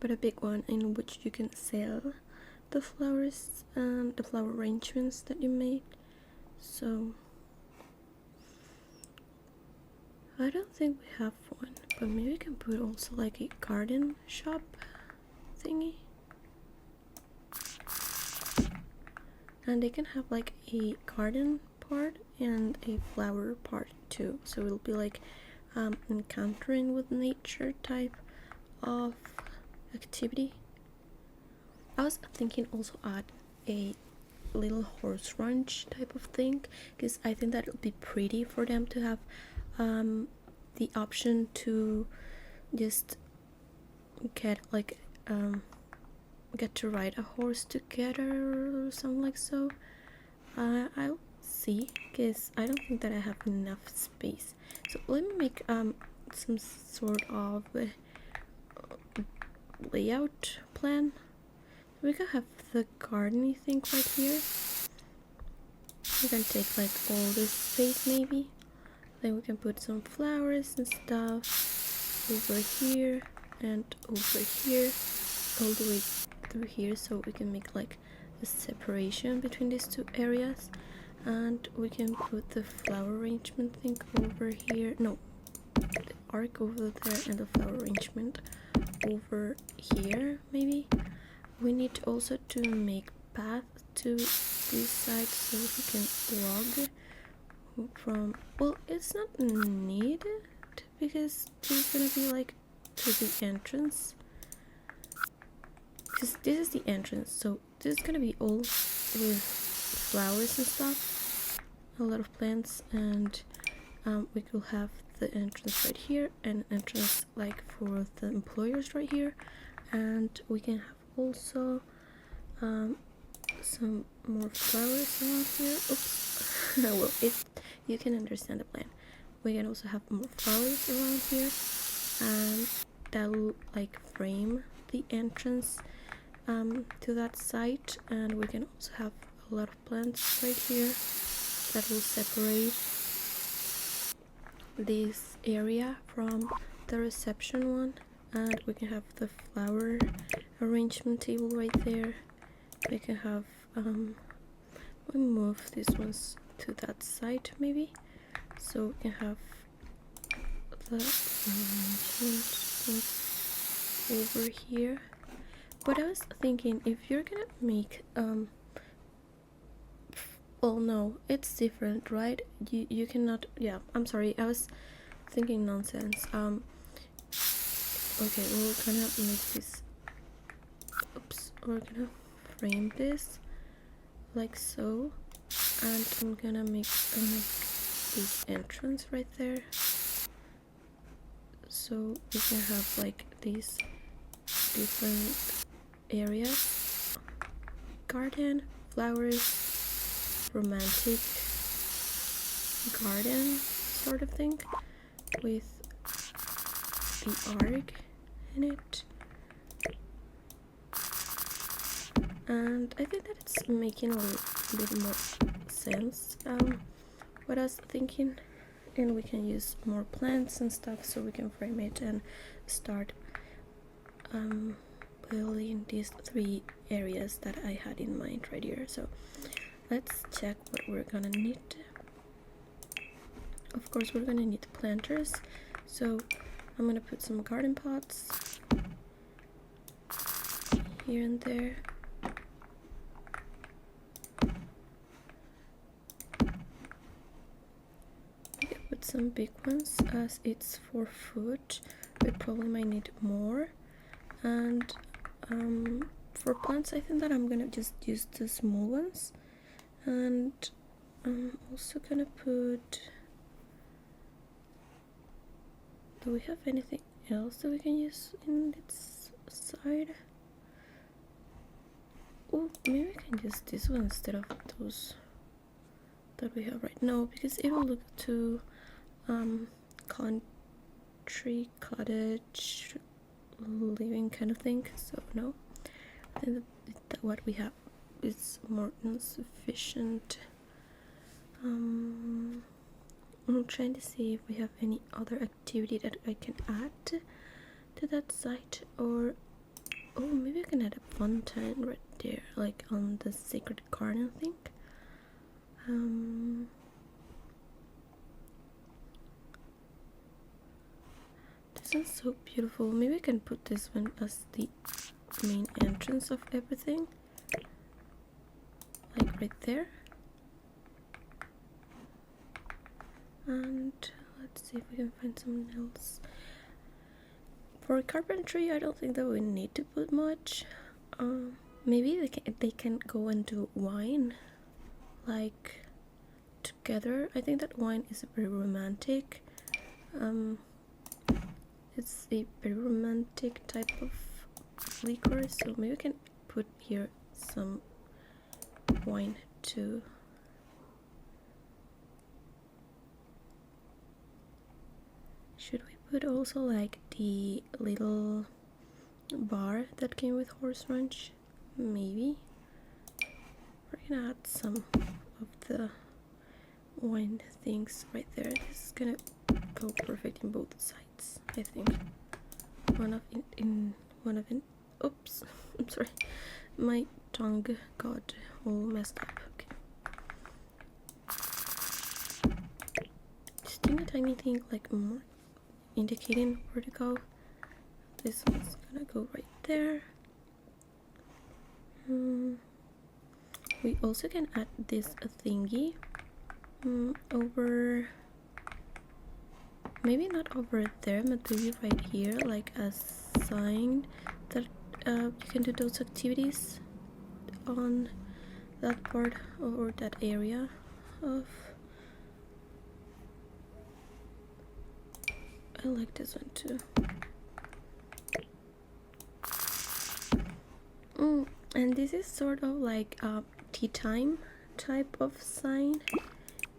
but a big one in which you can sell the flowers and the flower arrangements that you made. So I don't think we have one, but maybe we can put also like a garden shop thingy, and they can have like a garden part and a flower part too, so it'll be like encountering with nature type of activity. I was thinking also add a little horse ranch type of thing, because I think that it'll be pretty for them to have the option to just get like get to ride a horse together or something like so. I'll see, because I don't think that I have enough space. So let me make some sort of layout plan. We can have the garden thing right here. We can take like all this space maybe. Then we can put some flowers and stuff over here and over here, all the way through here, so we can make like a separation between these two areas. And we can put the flower arrangement thing over here, no, the arc over there, and the flower arrangement over here maybe. We need also to make path to this side so we can log from, well, it's not needed because this is gonna be like to the entrance, because this is the entrance, so this is gonna be all with flowers and stuff, a lot of plants, and we could have the entrance right here and entrance like for the employers right here, and we can have also some more flowers around here. Oops. Well, if you can understand the plan, we can also have more flowers around here, and that will like frame the entrance to that site. And we can also have a lot of plants right here that will separate this area from the reception one. And we can have the flower arrangement table right there. We can have we move these ones to that side maybe, so we can have the arrangement over here. But I was thinking, if you're gonna make well, no, it's different, right? You cannot, yeah, I'm sorry, I was thinking nonsense. Okay, we're gonna make this, oops, we're gonna frame this like so, and I'm gonna make this entrance right there, so we can have like these different areas: garden, flowers, romantic garden sort of thing with the arc in it. And I think that it's making a little bit more sense what I was thinking, and we can use more plants and stuff so we can frame it and start building these 3 areas that I had in mind right here. So let's check what we're gonna need. Of course we're gonna need planters, so I'm gonna put some garden pots here and there. Put some big ones as it's for food. We probably might need more. And for plants, I think that I'm gonna just use the small ones. And I'm also gonna put... Do we have anything else that we can use in this side? Oh, maybe we can use this one instead of those that we have right now, because it will look too country cottage living kind of thing. So no, I think that what we have is more than sufficient. I'm trying to see if we have any other activity that I can add to that site, or oh, maybe I can add a fountain right there, like on the sacred garden thing. This is so beautiful. Maybe I can put this one as the main entrance of everything, like right there. And let's see if we can find something else. For carpentry, I don't think that we need to put much. Maybe they can go and do wine, like together. I think that wine is very romantic. It's a very romantic type of liquor, so maybe we can put here some wine too. Should we put also like the little bar that came with horse ranch? Maybe. We're gonna add some of the wine things right there. This is gonna go perfect in both sides, I think. Oops, I'm sorry, my tongue got all messed up. Okay, just doing a tiny thing, like more indicating where to go. This one's gonna go right there. We also can add this thingy over, maybe not over there, but maybe right here, like a sign that you can do those activities on that part or that area of... I like this one too. And this is sort of like a tea time type of sign.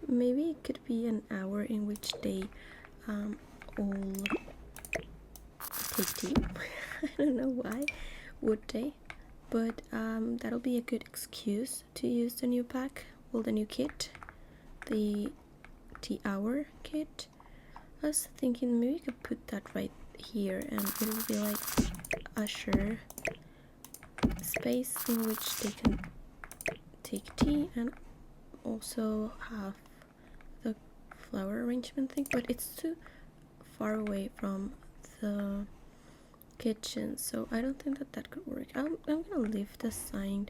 Maybe it could be an hour in which they all take tea. I don't know why would they, but that'll be a good excuse to use the new pack, well, the new kit, the tea hour kit. I was thinking maybe we could put that right here, and it will be like usher space in which they can take tea and also have the flower arrangement thing, but it's too far away from the kitchen, so I don't think that could work. I'm gonna leave the sign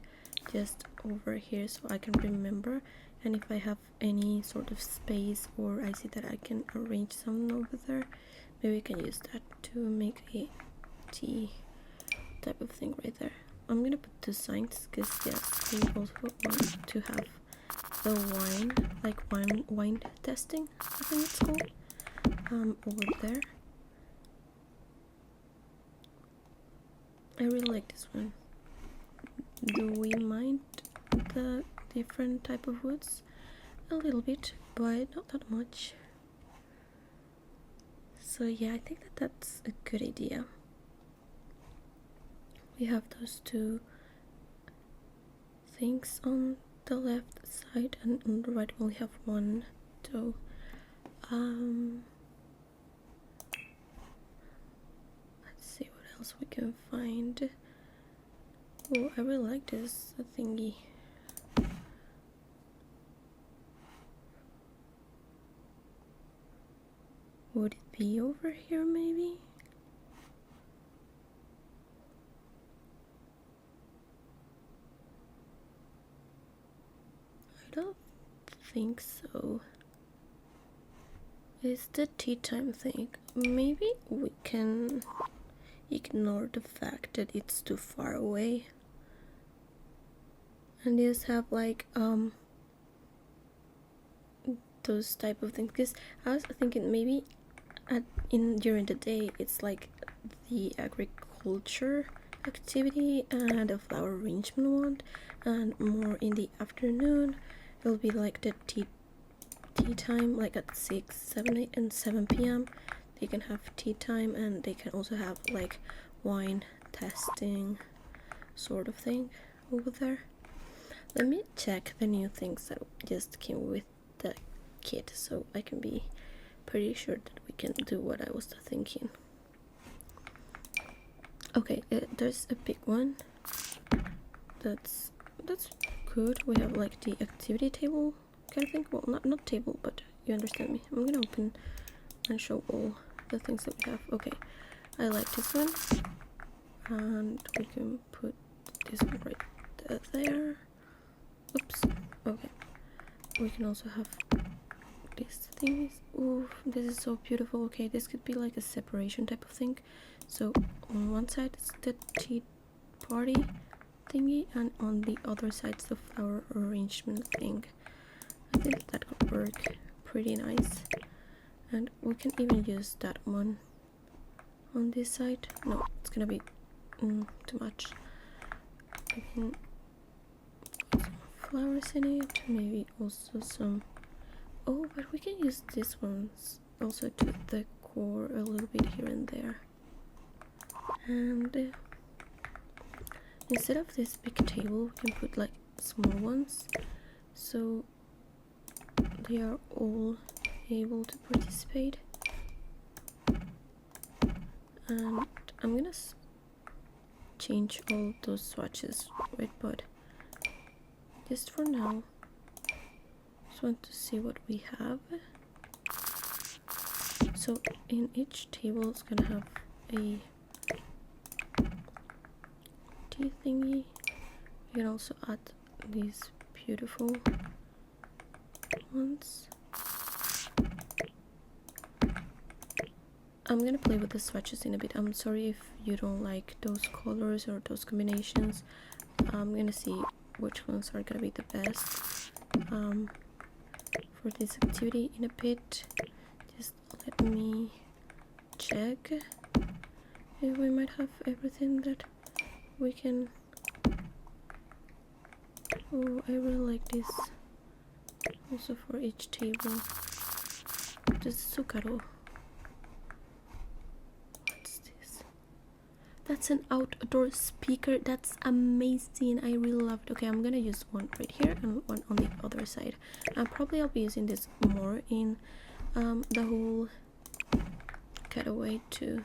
just over here so I can remember, and if I have any sort of space or I see that I can arrange something over there, maybe we can use that to make a tea type of thing right there. I'm gonna put two signs because yes, we also want to have the wine, like wine testing, I think it's called, over there. I really like this one. Do we mind the different type of woods? A little bit, but not that much. So yeah, I think that that's a good idea. We have those two things on the left side, and on the right we only have one. So let's see what else we can find. Oh, I really like this thingy. Would it be over here maybe? I don't think so. It's the tea time thing. Maybe we can ignore the fact that it's too far away and just have like those type of things, because I was thinking maybe during the day it's like the agriculture activity and the flower arrangement one, and more in the afternoon it'll be like the tea time, like at 6, 7, 8, and 7 p.m. They can have tea time, and they can also have like wine tasting sort of thing over there. Let me check the new things that just came with the kit so I can be pretty sure that we can do what I was thinking. Okay, there's a big one. That's good. We have like the activity table kind of thing. Well, not table, but you understand me. I'm gonna open and show all the things that we have. Okay, I like this one, and we can put this one right there. Oops. Okay, we can also have these things. Ooh, this is so beautiful. Okay, this could be like a separation type of thing. So on one side it's the tea party thingy, and on the other side it's the flower arrangement thing. I think that could work pretty nice, and we can even use that one on this side. No, it's gonna be too much. We can put some flowers in it, maybe also some. Oh, but we can use these ones also to decor a little bit here and there. And instead of this big table, we can put like small ones, so they are all able to participate. And I'm gonna change all those swatches, right? But just for now, just want to see what we have. So in each table it's gonna have a tea thingy. You can also add these beautiful ones. I'm gonna play with the swatches in a bit. I'm sorry if you don't like those colors or those combinations. I'm gonna see which ones are gonna be the best for this activity in a bit. Just let me check if we might have everything that we can. Oh, I really like this also for each table. This Zucchero. What's this? That's an outdoor speaker. That's amazing. I really love it. Okay, I'm gonna use one right here and one on the other side. Probably I'll be using this more in the whole Getaway too.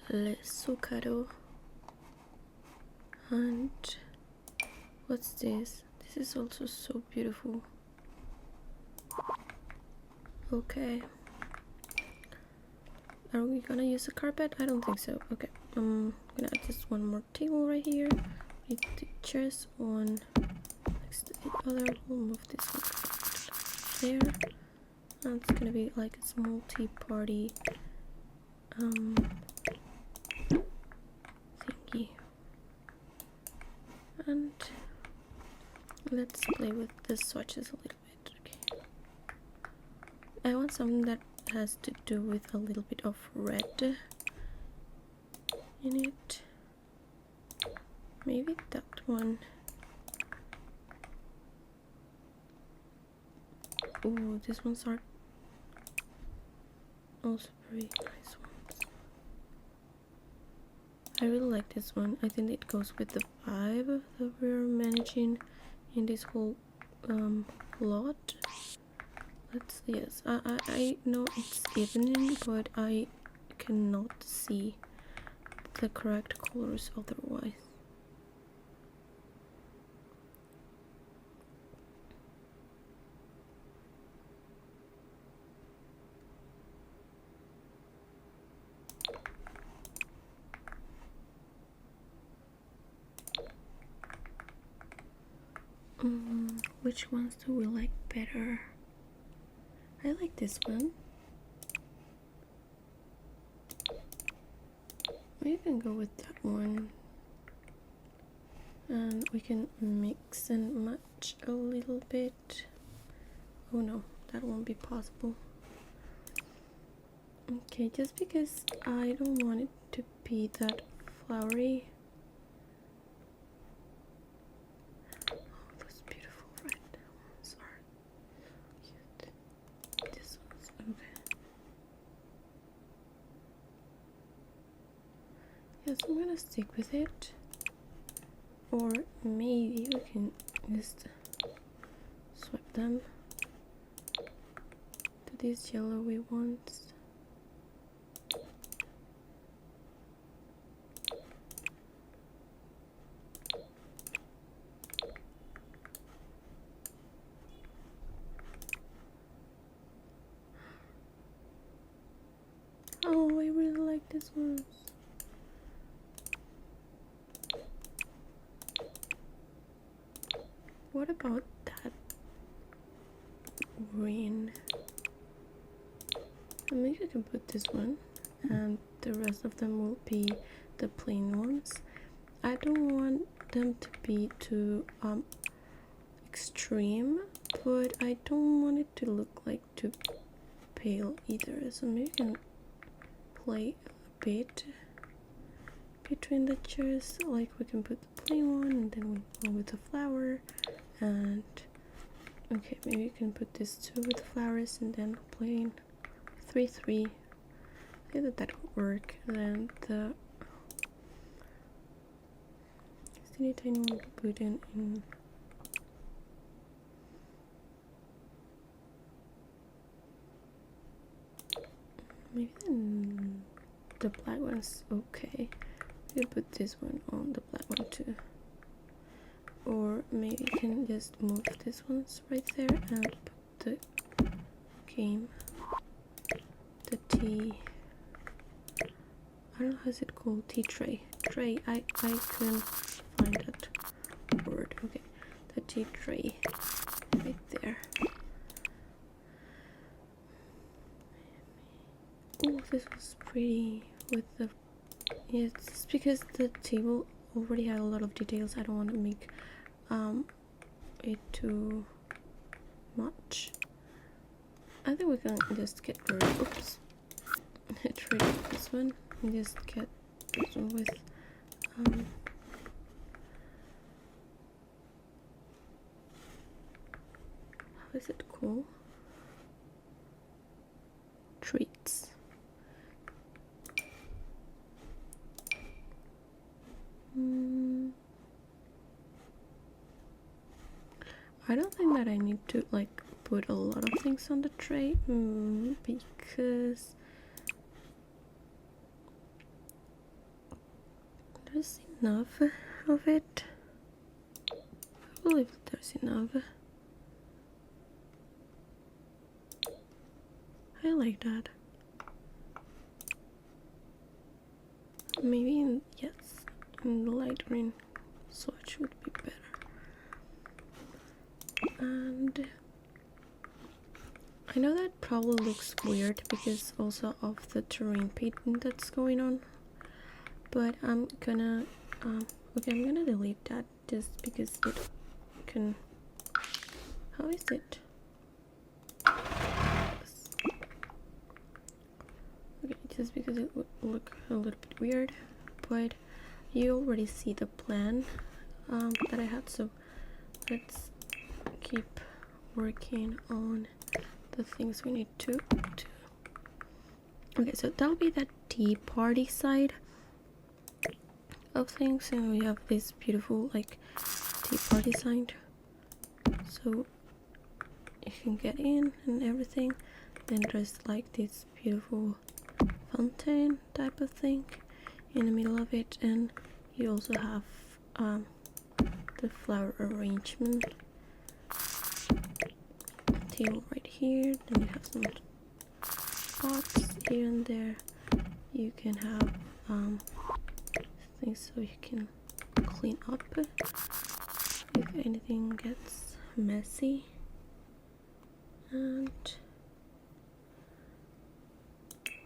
Le Zucchero. And what's this? This is also so beautiful. Okay. Are we gonna use a carpet? I don't think so. Okay. I'm gonna add just one more table right here. Need the chairs one next to the other. We'll move this one there. And it's gonna be like a small tea party thingy. And let's play with the swatches a little bit. Okay. I want something that has to do with a little bit of red. in it. Maybe that one. Oh, these ones are also very nice ones. I really like this one. I think it goes with the vibe that we're managing in this whole lot. Yes, I know it's evening, but I cannot see the correct colors otherwise. Which ones do we like better? I like this one. We can go with that one. And we can mix and match a little bit. Oh no, that won't be possible. Okay, just because I don't want it to be that flowery. Oh, those beautiful red ones are cute. This one's okay. Yes, I'm gonna stick with it. Or maybe we can just swap them to these yellowy ones. Oh, I really like this one. What about that green? Maybe I can put this one, and the rest of them will be the plain ones. I don't want them to be too extreme, but I don't want it to look like too pale either. So maybe I can play a bit between the chairs. Like we can put the plain one, and then we go with the flower. And okay, maybe you can put this too with the flowers, and then plain 3-3. I think that would work. And then the teeny tiny one to put in maybe then the black one's okay. You put this one on the black one too. Or maybe you can just move this ones right there and put the game, the tea, I don't know, how's it called? Tea tray. I couldn't find that word. Okay, the tea tray right there. Oh, this was pretty with the, yeah, it's because the table already had a lot of details. I don't want to make it too much. I think we can just get rid of, oops, get rid of this one and just get this one with how is it called? Treats. I don't think that I need to like put a lot of things on the tray because there's enough of it. I believe there's enough. I like that. Maybe in, yes, in the light green swatch would be better. And I know that probably looks weird because also of the terrain painting that's going on, but I'm gonna okay, I'm gonna delete that just because it can, how is it? Okay, just because it would look a little bit weird, but you already see the plan that I had, so let's keep working on the things we need to do. Okay, so that'll be the tea party side of things, and we have this beautiful like tea party sign, so you can get in and everything. Then there's like this beautiful fountain type of thing in the middle of it, and you also have the flower arrangement table right here. Then you have some pots here and there. You can have things so you can clean up if anything gets messy. And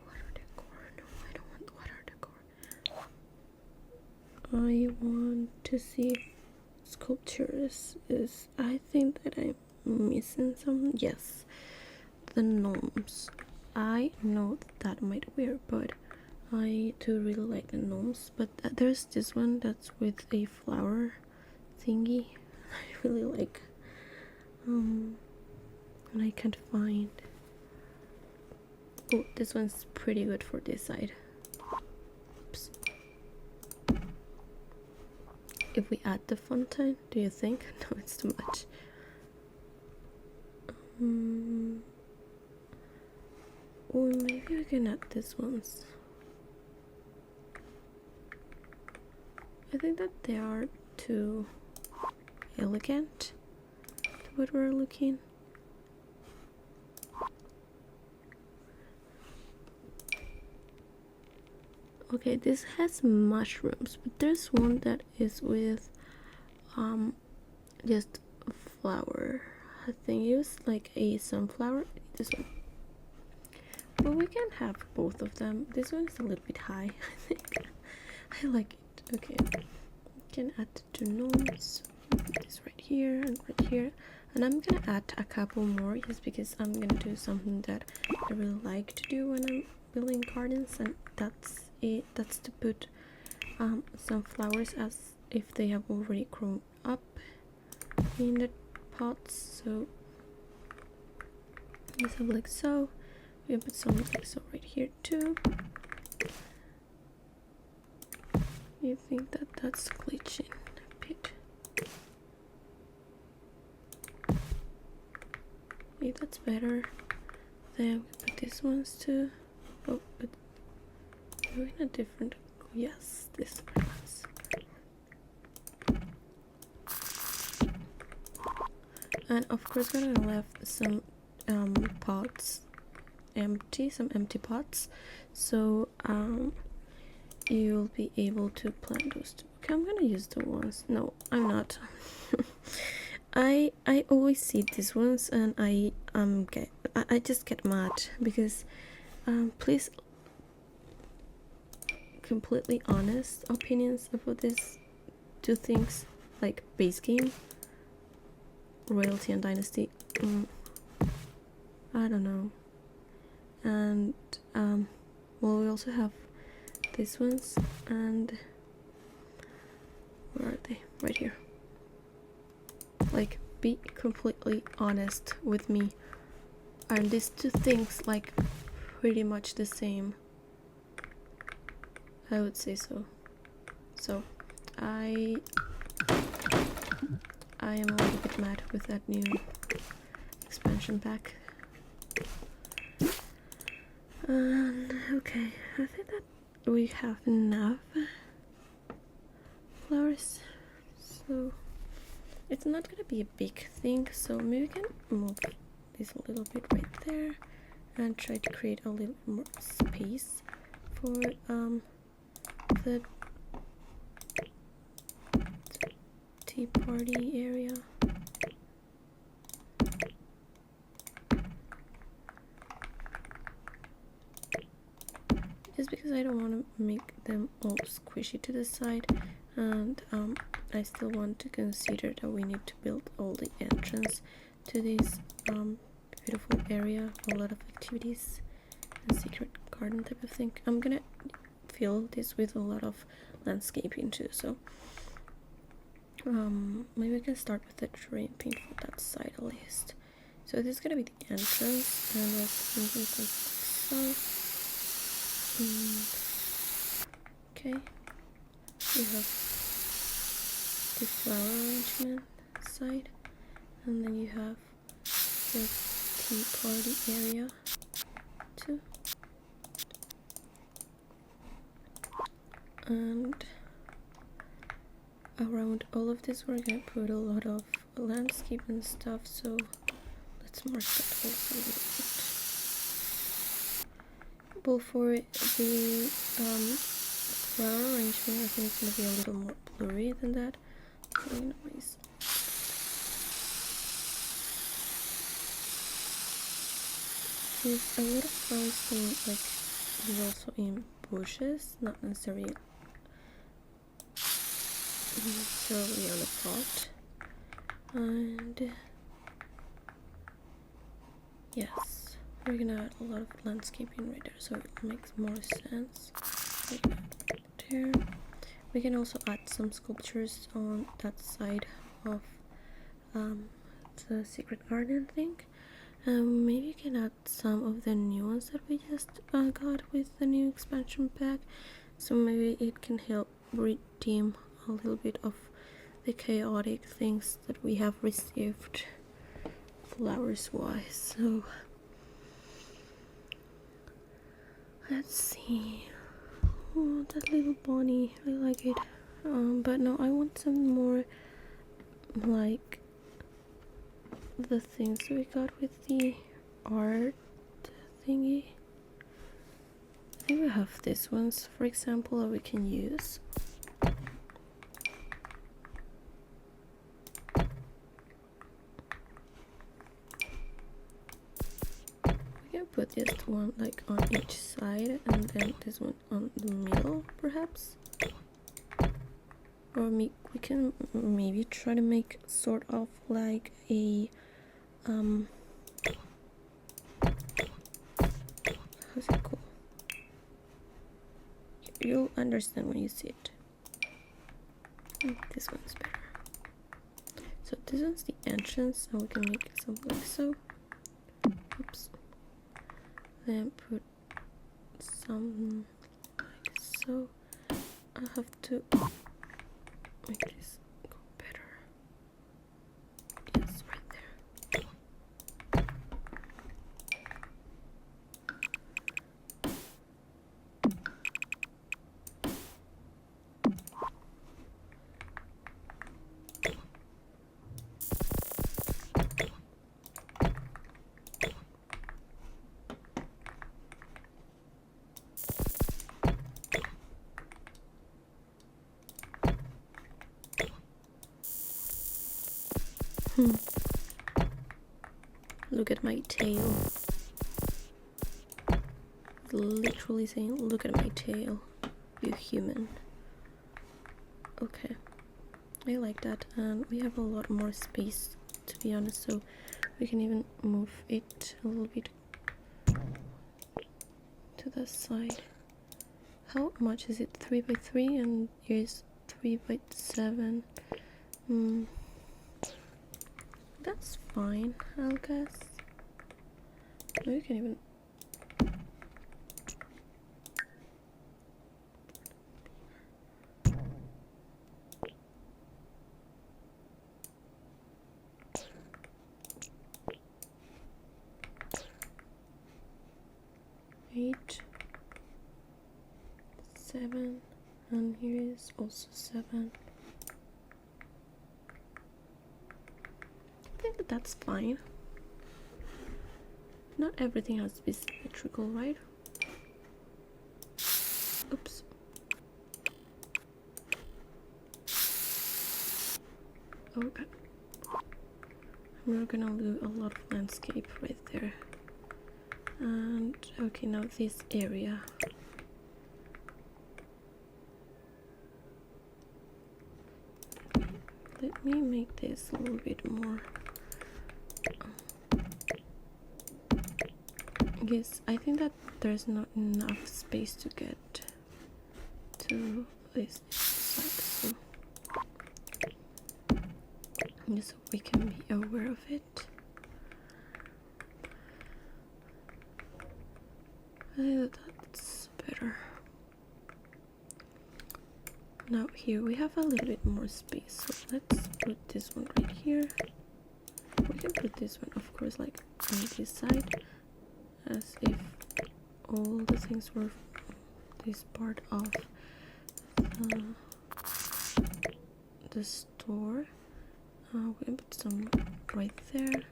water decor. No, I don't want water decor. I want to see if sculptures is. I think that I'm missing some. Yes, the gnomes. I know that might be weird, but I do really like the gnomes. But there's this one that's with a flower thingy. I really like. And I can't find. Oh, this one's pretty good for this side. Oops. If we add the fountain, do you think? No, it's too much. Or maybe we can add this ones. I think that they are too elegant to what we're looking. Okay, this has mushrooms, but there's one that is with just a flower. I think it was like a sunflower. This one. But we can have both of them. This one is a little bit high, I think. I like it. Okay. We can add the two gnomes. This right here and right here. And I'm gonna add a couple more just because I'm gonna do something that I really like to do when I'm building gardens, and that's it. That's to put some flowers as if they have already grown up in the pots. So just have like so. We can put some like so right here too. You think that that's glitching a bit? Okay, that's better. Then we put these ones too. Oh, but doing a different. Yes, this ones. And of course, we're gonna left some pots empty, some empty pots, so you'll be able to plant those too. Okay, I'm gonna use the ones. No, I'm not. I always see these ones and I just get mad because please, completely honest opinions about these two things, like base game, royalty and dynasty. I don't know. And well, we also have these ones, and where are they? Right here. Like, be completely honest with me. Are these two things like pretty much the same? I would say so. So I am a little bit mad with that new expansion pack. Okay, I think that we have enough flowers, so it's not gonna be a big thing, so maybe we can move this a little bit right there and try to create a little more space for the tea party area. Just because I don't want to make them all squishy to the side, and I still want to consider that we need to build all the entrance to this beautiful area, a lot of activities and secret garden type of thing. I'm gonna fill this with a lot of landscaping too, so maybe we can start with the terrain paint for that side at least. So this is gonna be the entrance, and we're thinking something like so. Okay, we have the flower arrangement side, and then you have the tea party area too, and around all of this we're gonna put a lot of landscape and stuff, so let's mark that also a little bit. Well, for the flower arrangement, I think it's gonna be a little more blurry than that. Anyways, there's a lot of flowers in, like, also in bushes, not necessarily on the pot. And yes, we're gonna add a lot of landscaping right there, so it makes more sense. Like that there. We can also add some sculptures on that side of the secret garden thing. Maybe you can add some of the new ones that we just got with the new expansion pack, so maybe it can help redeem a little bit of the chaotic things that we have received flowers wise. So let's see. Oh, that little bunny, I like it. But no, I want some more like the things we got with the art thingy. I think we have these ones, for example, that we can use. We can put this one like on each side, and then this one on the middle, perhaps. Or we can maybe try to make sort of like a how's it called? You'll understand when you see it. This one's better. So this one's the entrance, and we can make something like so. Oops. Then put some like so. I have to make this go better. Yes, right there. Look at my tail. Literally saying, look at my tail, you human. Okay, I like that, and we have a lot more space, to be honest, so we can even move it a little bit to the side. How much is it? 3 by 3, and here's 3 by 7. That's fine, I'll guess. We can even eight, 7, and here is also 7. I think that's fine. Not everything has to be symmetrical, right? Oops. Okay. We're gonna do a lot of landscape right there. And okay, now this area. Let me make this a little bit more. Yes, I think that there's not enough space to get to this side, so we can be aware of it. That's better. Now here we have a little bit more space, so let's put this one right here. We can put this one, of course, like on this side, as if all the things were this part of the store. We can put some right there.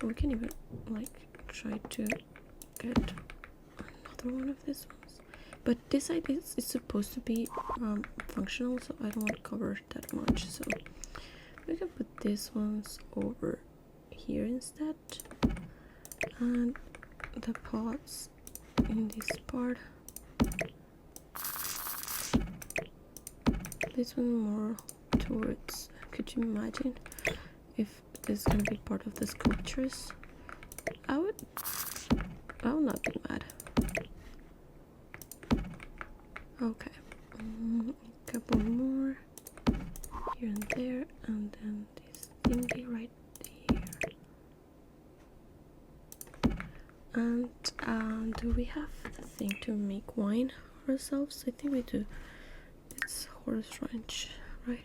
We can even like try to get another one of these ones, but this side is supposed to be functional, so I don't want to cover that much, so we can put these ones over here instead, and the pots in this part. This one more towards, could you imagine if this is gonna be part of the sculptures? I would not be mad. Okay, a couple more here and there, and then this thingy right here. And do we have the thing to make wine ourselves? I think we do. It's horse ranch, right?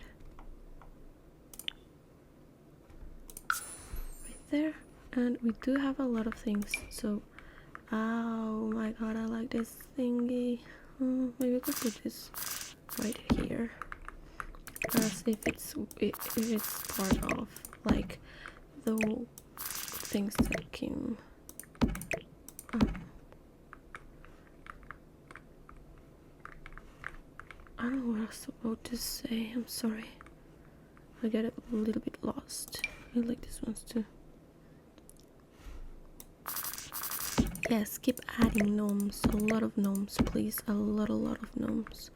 Right there. And we do have a lot of things, so oh my god, I like this thingy. Oh, maybe we could put this right here, as if it's part of like the things that came. I don't know what I was about to say. I'm sorry. I get a little bit lost. I like these ones too. Yes, keep adding gnomes. A lot of gnomes, please. A lot of gnomes.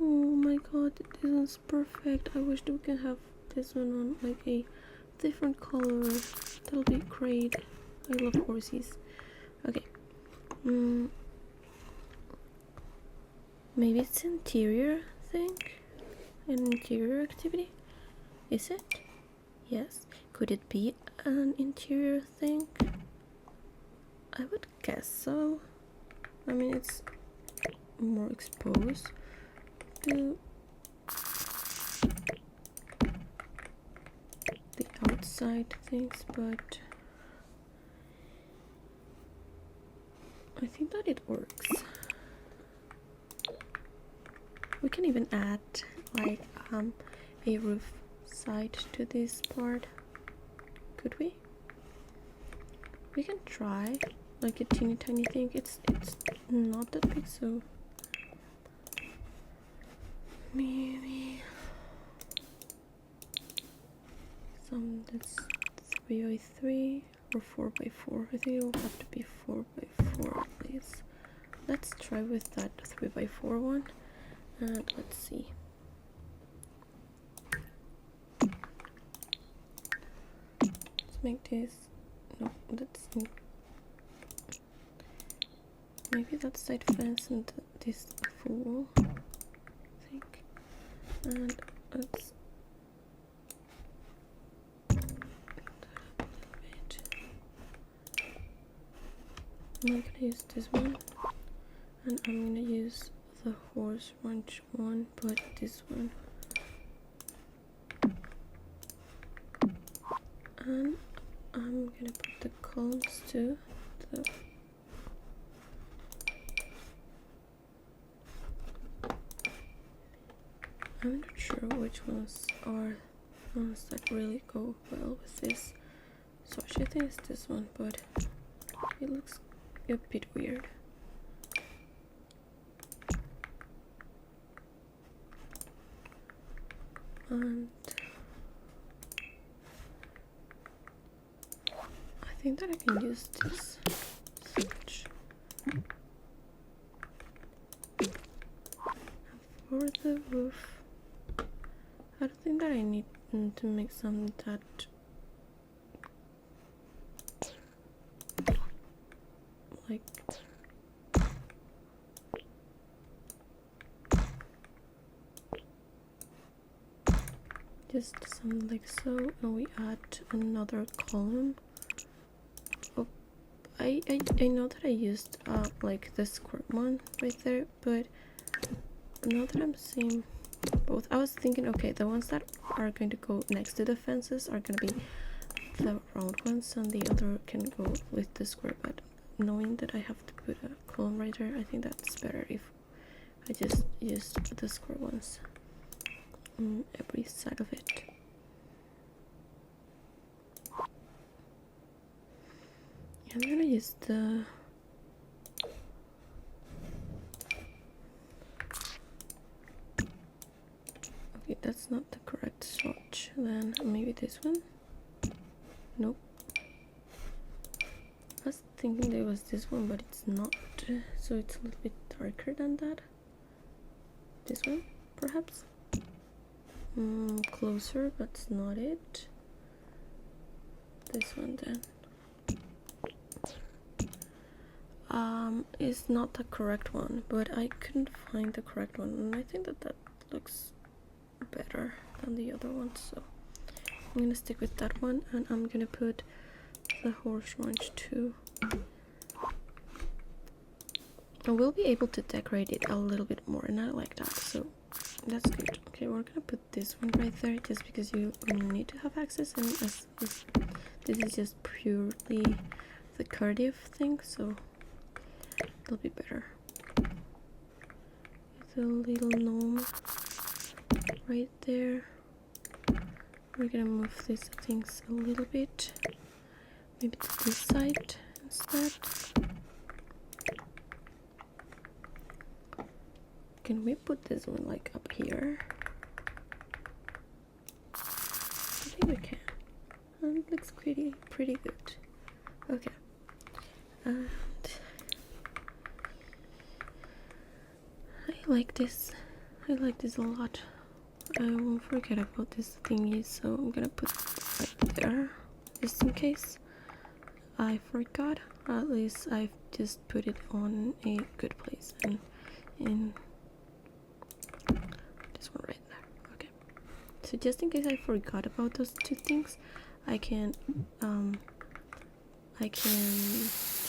Oh my god, this one's perfect. I wish we can have this one on like a different color. That'll be great. I love horses. Okay. Maybe it's interior thing? An interior activity? Is it? Yes. Could it be an interior thing? I would guess so. I mean, it's more exposed to the outside things, but I think that it works. We can even add like a roof side to this part. Could we? We can try. Like a teeny tiny thing. It's not that big, so maybe some that's 3x3 or 4x4. I think it will have to be 4x4, please. Let's try with that 3x4 one, and let's see. Let's make this. No, that's. Maybe that side fence and this full wall, I think. And let's I'm not gonna use this one, and I'm gonna use the horse ranch one, but this one. And I'm gonna put the columns to the I'm not sure which ones are ones that really go well with this. So I should think it's this one, but it looks a bit weird. And I think that I can use this switch. For the roof, I don't think that I need to make some that like just something like so, and we add another column. Oh, I know that I used like the square one right there, but now that I'm seeing both, I was thinking, okay, the ones that are going to go next to the fences are going to be the round ones, and the other can go with the square. But knowing that I have to put a column right there, I think that's better if I just used the square ones on every side of it. I'm gonna use the okay, that's not the correct swatch. Then maybe this one. Nope. I was thinking there was this one, but it's not. So it's a little bit darker than that. This one, perhaps? Closer, but it's not it. This one then. Is not the correct one, but I couldn't find the correct one, and I think that that looks better than the other one, so I'm gonna stick with that one, and I'm gonna put the horse orange too. I will be able to decorate it a little bit more, and I like that, so that's good. Okay, we're gonna put this one right there just because you need to have access, and as this is just purely the Cardiff thing, so it'll be better. With a little gnome right there. We're gonna move these things a little bit, maybe to this side instead. Can we put this one like up here? I think we can. And it looks pretty good. Okay. And I like this. I like this a lot. I won't forget about this thingy, so I'm gonna put it right there, just in case I forgot. At least I've just put it on a good place, and in this one right there. Okay. So just in case I forgot about those two things, I can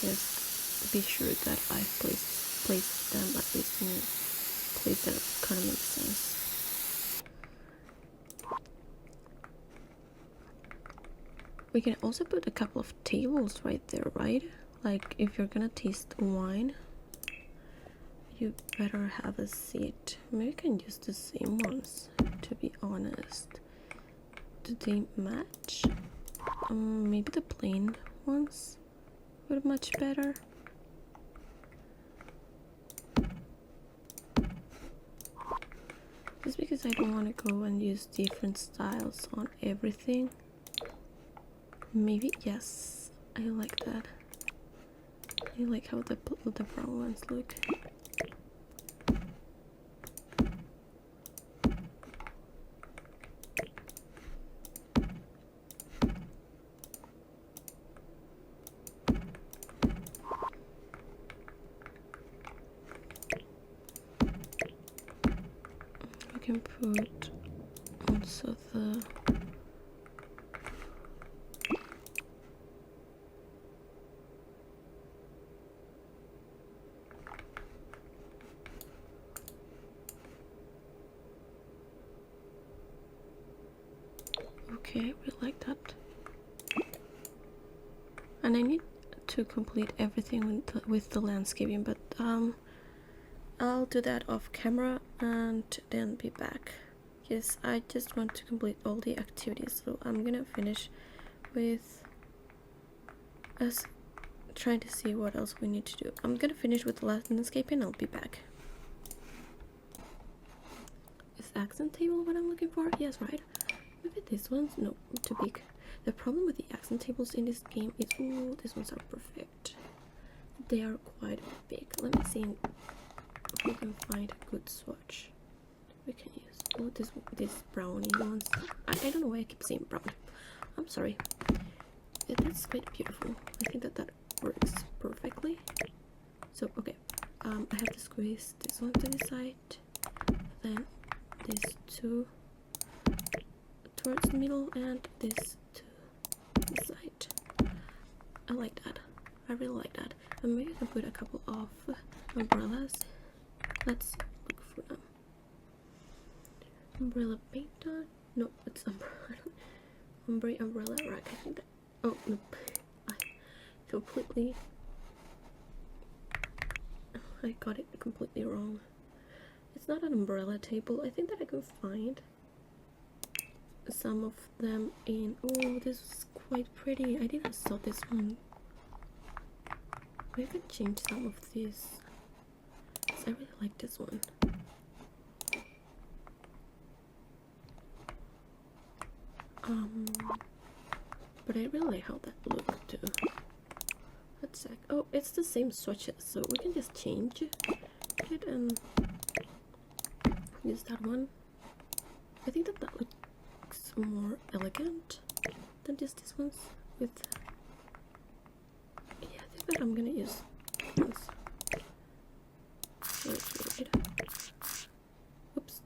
just be sure that I've placed them at least in a place that kind of makes sense. We can also put a couple of tables right there, right? Like if you're gonna taste wine, you better have a seat. Maybe we can use the same ones, to be honest. Do they match? Maybe the plain ones would match better. Just because I don't want to go and use different styles on everything. Maybe, yes, I like that. I like how the brown ones look. We can put also the okay, we like that. And I need to complete everything with the landscaping, but I'll do that off camera and then be back. Yes, I just want to complete all the activities, so I'm gonna finish with us trying to see what else we need to do. I'm gonna finish with the landscaping, I'll be back. Is accent table what I'm looking for? Yes, right? Maybe this one's no, too big. The problem with the accent tables in this game is, ooh, these ones are perfect. They are quite big. Let me see if we can find a good swatch we can use. Oh, this brownie ones. I don't know why I keep saying brown. I'm sorry. Yeah, that's quite beautiful. I think that works perfectly. So okay, I have to squeeze this one to the side, then these two towards the middle and this to the side. I like that. I really like that. And maybe I can put a couple of umbrellas. Let's look for them. Umbrella painter. No, it's umbrella rack. I think that. Oh no, I completely. I got it completely wrong. It's not an umbrella table. I think that I could find some of them in. Oh, this is quite pretty. I didn't saw this one. Maybe I can change some of these. I really like this one. But I really like how that looked too. Let's check. Oh, it's the same swatches, so we can just change it and use that one. I think that looks more elegant than just this ones with. Yeah, I think that I'm gonna use this. Wait. Oops.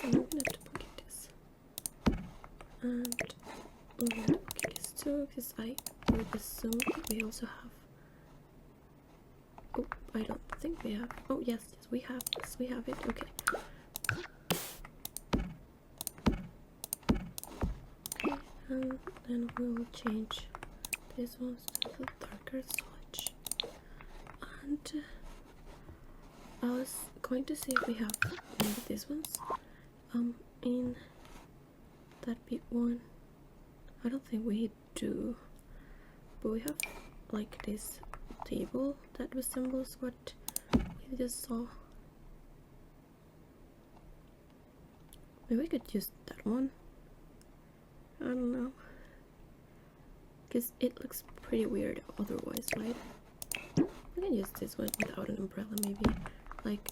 So I'm gonna duplicate this, and I'm gonna duplicate this too because I would assume that we also have. Oh, I don't think we have. Oh yes, we have. Yes, we have it. Okay. Okay, and then we'll change these ones to the darker swatch. And I was going to see if we have maybe these ones in that big one. I don't think we do, but we have like this table that resembles what we just saw. Maybe we could use that one. I don't know, because it looks pretty weird otherwise, right? We can use this one without an umbrella, maybe. Like,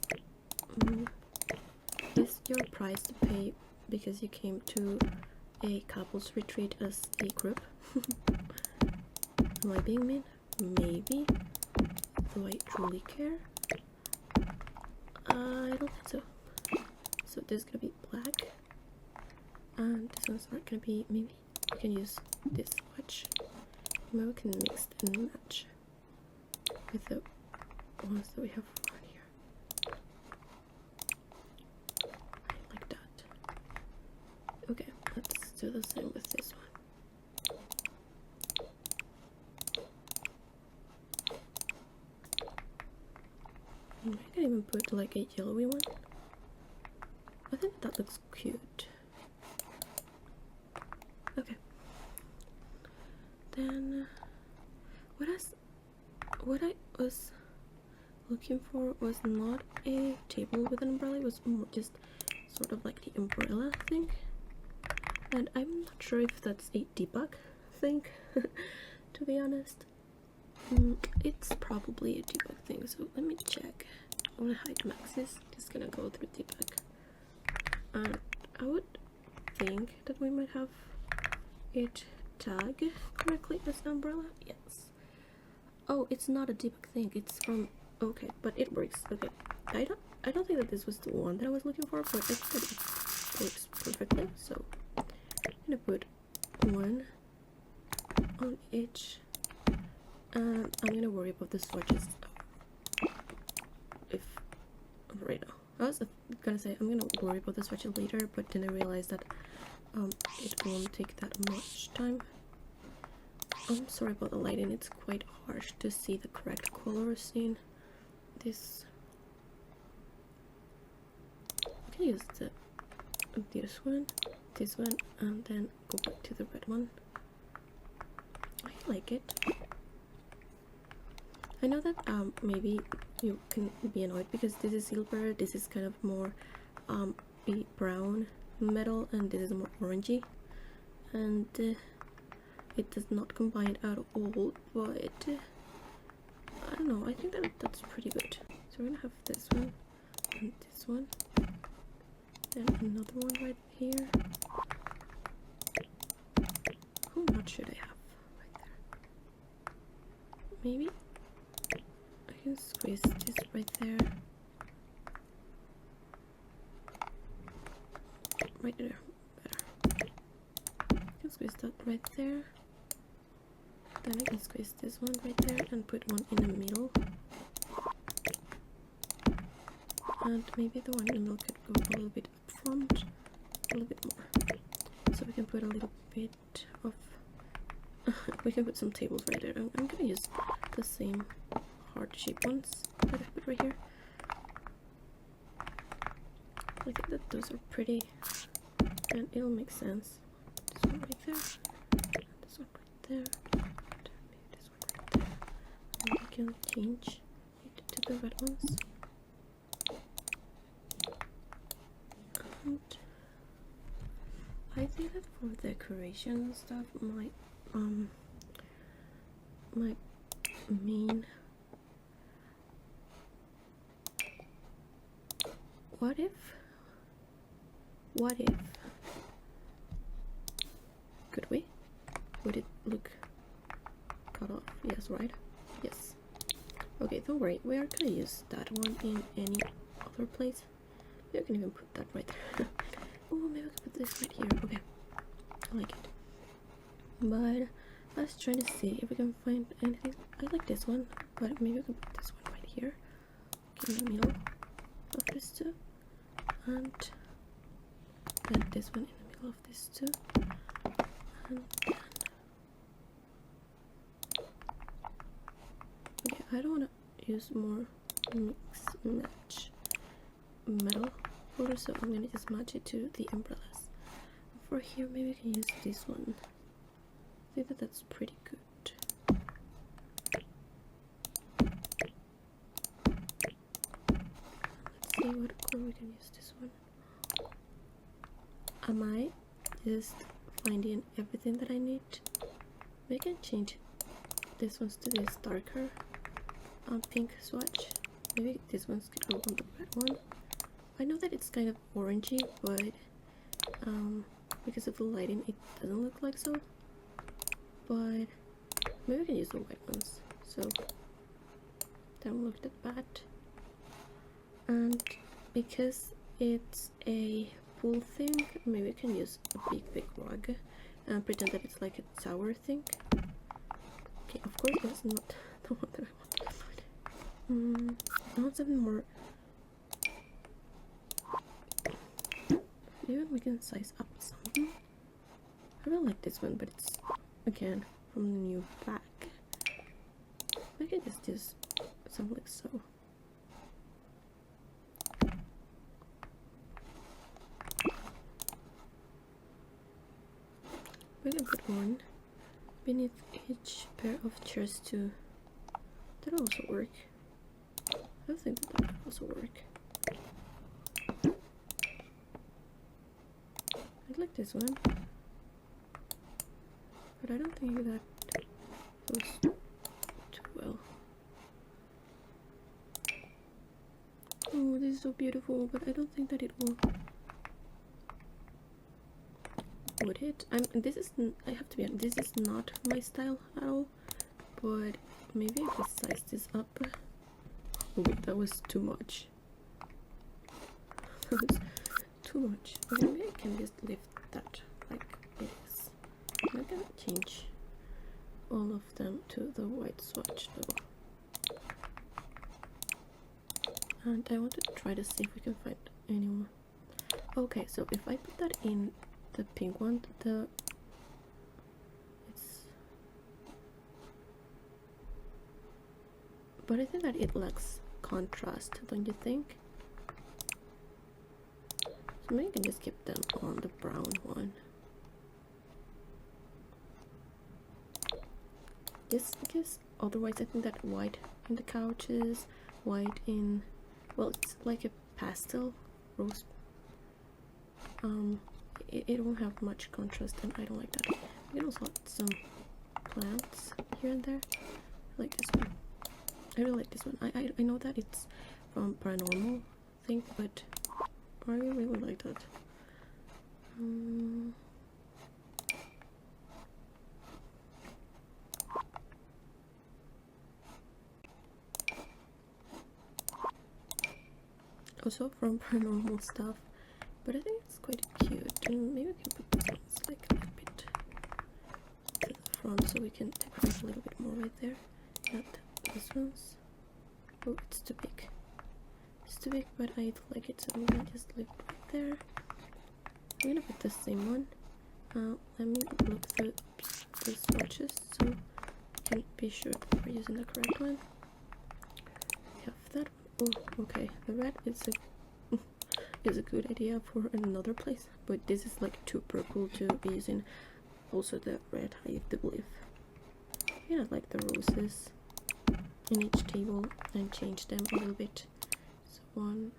is your price to pay because you came to a couples retreat as a group? Am I being mean? Maybe. Do I truly care? I don't think so. So this is gonna be black, and this one's not gonna be. Maybe we can use this swatch. Maybe we can mix and match with the ones that we have right here. Like that. Okay, let's do the same with this one. I can even put like a yellowy one. I think that looks cute. Okay. Then what I was looking for was not a table with an umbrella. It was more just sort of like the umbrella thing. And I'm not sure if that's a debug thing, to be honest. It's probably a debug thing, so let me check. I'm gonna hide Maxis, just gonna go through debug. And I would think that we might have it tagged correctly as umbrella. Yes. Oh, it's not a debug thing, it's from. Okay, but it works. Okay. I don't think that this was the one that I was looking for, but I think that it works perfectly. So I'm gonna put one on each. And I'm gonna worry about the swatches if right now. I was gonna say I'm gonna worry about the swatches later, but then I realized that it won't take that much time. I'm sorry about the lighting, it's quite harsh to see the correct colors in this. I can use this one, and then go back to the red one. I like it. I know that maybe you can be annoyed because this is silver, this is kind of more a brown metal, and this is more orangey, and it does not combine at all, but I don't know, I think that that's pretty good. So we're gonna have this one and this one, then another one right here. How much should I have right there? Maybe I can squeeze this right there. right there. Better. I can squeeze that right there. Then I can squeeze this one right there and put one in the middle. And maybe the one in the middle could go a little bit up front, a little bit more. So we can put a little bit of... we can put some tables right there. I'm gonna use the same heart-shaped ones that I put right here. I think that those are pretty, and it'll make sense. This one right there, and this one right there, and maybe this one right there. And we can change it to the red ones. And I think that for decoration and stuff, my main what if could we, would it look cut off? Yes, right? Yes. Okay, don't worry, we are gonna use that one in any other place. You can even put that right there. Oh, maybe I can put this right here. Okay, I like it. But let's try to see if we can find anything. I like this one, but maybe we can put this one right here, in the middle of this two, and then this one in the middle of this two, and then okay, I don't want to use more mix match metal border, so I'm gonna just match it to the umbrellas. For here, maybe we can use this one. I think that that's pretty good. Let's see what color we can use this one. Am I just finding everything that I need? We can change this ones to this darker pink swatch. Maybe this one's could go on the red one. I know that it's kind of orangey, but because of the lighting it doesn't look like so. But maybe we can use the white ones, so don't look that bad. And because it's a pool thing, maybe we can use a big rug and pretend that it's like a tower thing. Okay, of course it's not the one that I want. I want something more. Even we can size up something. I don't like this one, but it's again from the new bag. I can just use something like so. We can put one beneath each pair of chairs too. That'll also work. I think that would also work. I like this one, but I don't think that goes too well. Oh, this is so beautiful, but I don't think that it will. Would it? This is. I have to be honest. This is not my style at all. But maybe I could size this up. Oh wait, that was too much. That was too much. Okay, maybe I can just lift that like this. I'm gonna change all of them to the white swatch though. And I want to try to see if we can find anyone. Okay, so if I put that in the pink one, but I think that it lacks contrast, don't you think? So maybe I can just keep them on the brown one. Just because otherwise I think that white in the couches, white in, well, it's like a pastel rose. It won't have much contrast and I don't like that. We can also add some plants here and there. I like this one. I really like this one. I know that it's from Paranormal thing, but I really like that. Also from Paranormal stuff, but I think it's quite cute. maybe we can put this ones like a little bit to the front so we can decorate a little bit more right there. Not these ones. Oh, it's too big. It's too big, but I like it, so I'm gonna just leave it right there. I'm gonna put the same one. Let me look through the swatches so I can be sure that we're using the correct one. We have that one. Oh, okay. The red is a good idea for another place, but this is like too purple to be using also the red, I do believe. I'm gonna like the roses in each table and change them a little bit. So one,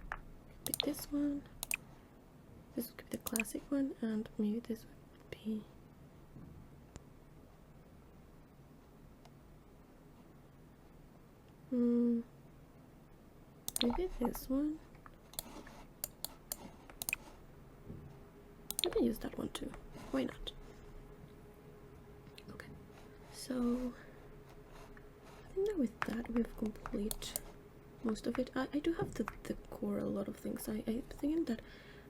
could be this one. This could be the classic one, and maybe this would be maybe this one. I can use that one too. Why not? Okay, so I think that with that we've complete most of it. I do have to decor a lot of things. I'm thinking that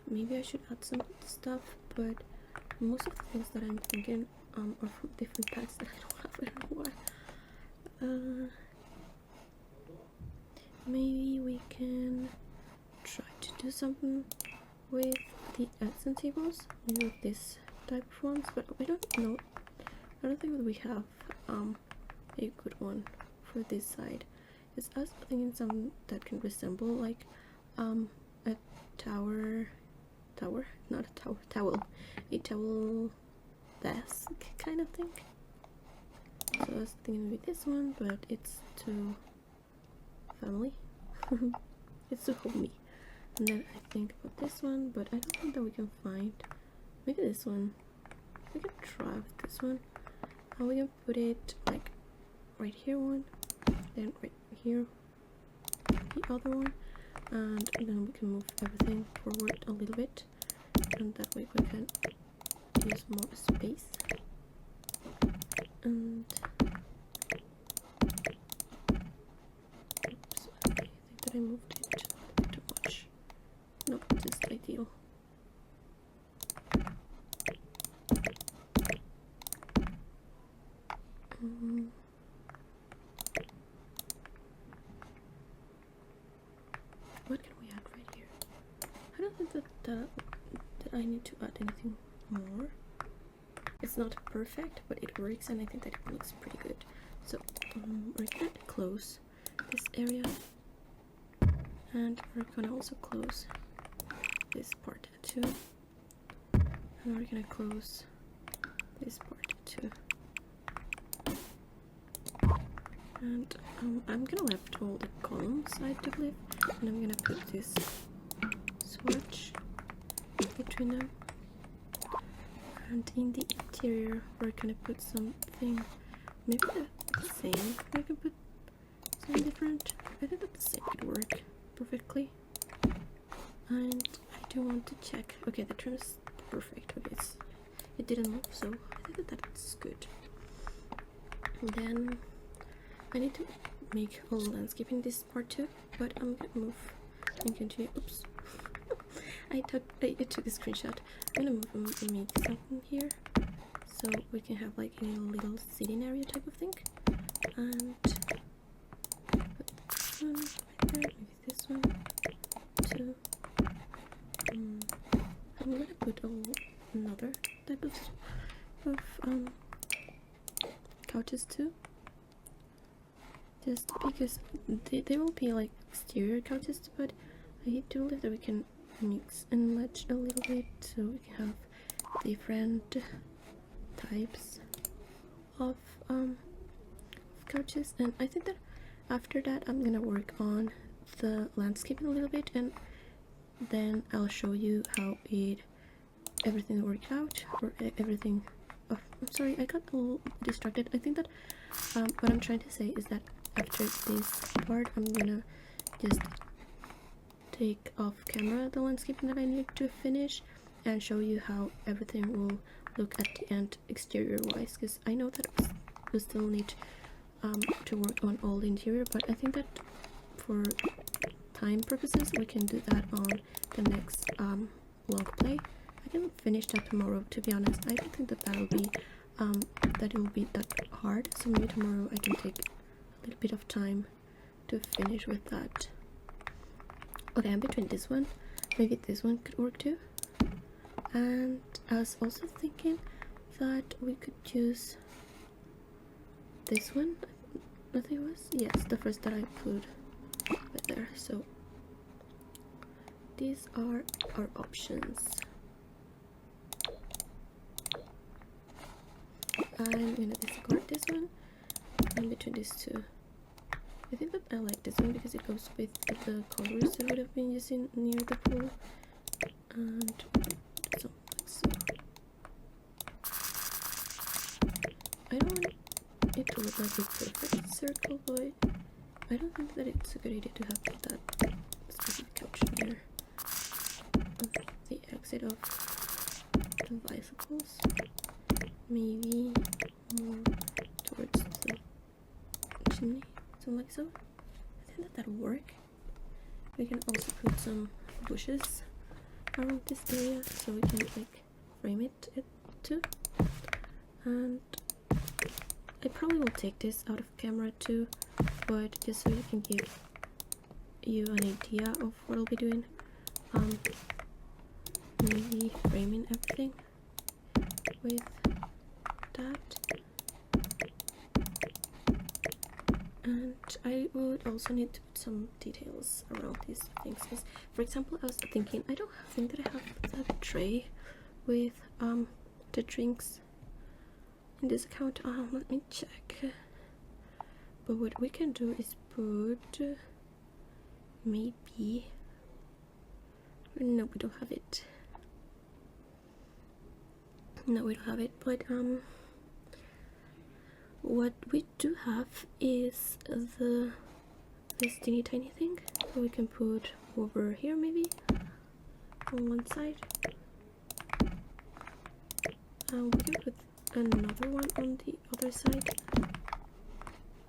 maybe I should add some stuff, but most of the things that I'm thinking are from different packs that I don't have anymore. Maybe we can try to do something with the accent tables, maybe with this type of ones, but I don't know. I don't think that we have a good one for this side. It's us thinking something that can resemble like a towel, not a tower, towel, a towel desk kind of thing. So I was thinking maybe this one, but it's too family. It's too homey. And then I think about this one, but I don't think that we can find. Maybe this one. We can try with this one. And we can put it like right here one, then right here the other one, and then we can move everything forward a little bit, and that way we can use more space. And oops, I think that I moved it too much. No, just ideal. What can we add right here? I don't think that I need to add anything more. It's not perfect, but it works, and I think that it looks pretty good. So we're gonna close this area, and we're gonna also close this part too, and we're gonna close this part too. And I'm gonna left all the columns, I do believe, and I'm gonna put this swatch between them. And in the interior, we're gonna put something, maybe the same. We can put something different. I think that the same could work perfectly. And I do want to check. Okay, the trim is perfect. Okay, it didn't move, so I think that that's good. And then I need to make a landscape in this part too, but I'm gonna move and continue. Oops. I took a screenshot. I'm gonna move and make something here so we can have like a little sitting area type of thing. And put this one right there, maybe this one too. I'm gonna put another type of couches too. Just because they will be like exterior couches, but I do believe that we can mix and match a little bit so we can have different types of couches. And I think that after that I'm gonna work on the landscaping a little bit, and then I'll show you how everything worked out, or everything. Oh, I'm sorry, I got a little distracted. I think that what I'm trying to say is that after this part I'm gonna just take off camera the landscaping that I need to finish and show you how everything will look at the end exterior wise, because I know that we still need to work on all the interior, but I think that for time purposes we can do that on the next long play. I can finish that tomorrow, to be honest. I don't think that that it will be that hard, so maybe tomorrow I can take a little bit of time to finish with that. Okay, I'm between this one. Maybe this one could work too. And I was also thinking that we could use this one. I think it was, yes, the first that I put right there. So these are our options. I'm gonna discard this one. I'm between these two. I think that I like this one because it goes with the colors I would have been using near the pool. And so, I don't want it to look like a perfect circle, but I don't think that it's a good idea to have that specific couch near the exit of the bicycles. Maybe more towards the chimney, something like so. I think that'll work. We can also put some bushes around this area so we can like frame it too. And I probably will take this out of camera too, but just so you can give you an idea of what I'll be doing. Maybe framing everything with that. And I would also need to put some details around these things. For example, I was thinking, I don't think that I have that tray with the drinks in this account. Let me check. But what we can do is put maybe, no, we don't have it. No, we don't have it. But what we do have is this teeny tiny thing that we can put over here, maybe on one side. We can put another one on the other side.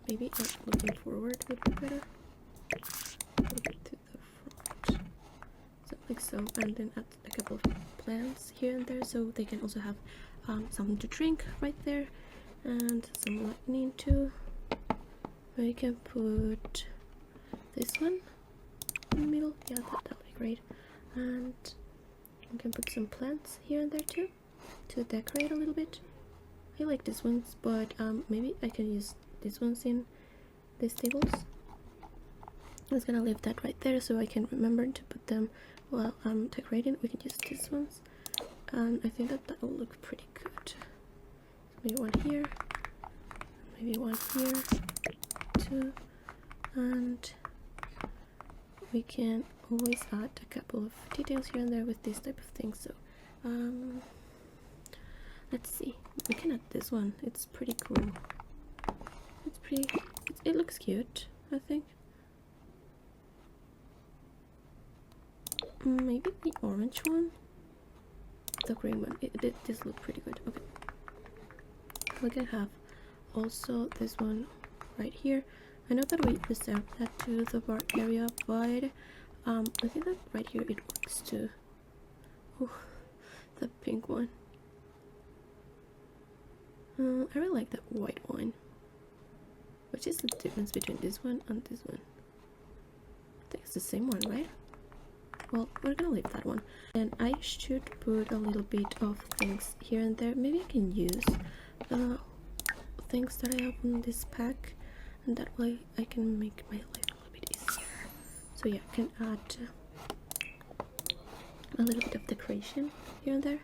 Maybe looking forward would be better. Look to the front, something like so, and then add a couple of plants here and there, so they can also have something to drink right there, and some lightning too. We can put this one in the middle. Yeah, that'll be great. And we can put some plants here and there too to decorate a little bit. I like these ones, but maybe I can use these ones in these tables. I'm just gonna leave that right there so I can remember to put them while I'm decorating. We can use these ones, and I think that will look pretty good. So maybe one here, maybe one here too, and we can always add a couple of details here and there with this type of thing. So let's see, we can add this one. It's pretty cool. It looks cute, I think. Maybe the orange one, the green one. This looks pretty good. Okay, we can have also this one right here. I know that we reserved that to the bar area, but I think that right here it works too. Oh, the pink one. I really like that white one. Which is the difference between this one and this one? I think it's the same one, right? Well, we're gonna leave that one. And I should put a little bit of things here and there. Maybe I can use the things that I have in this pack, and that way I can make my life a little bit easier. So yeah, I can add a little bit of decoration here and there.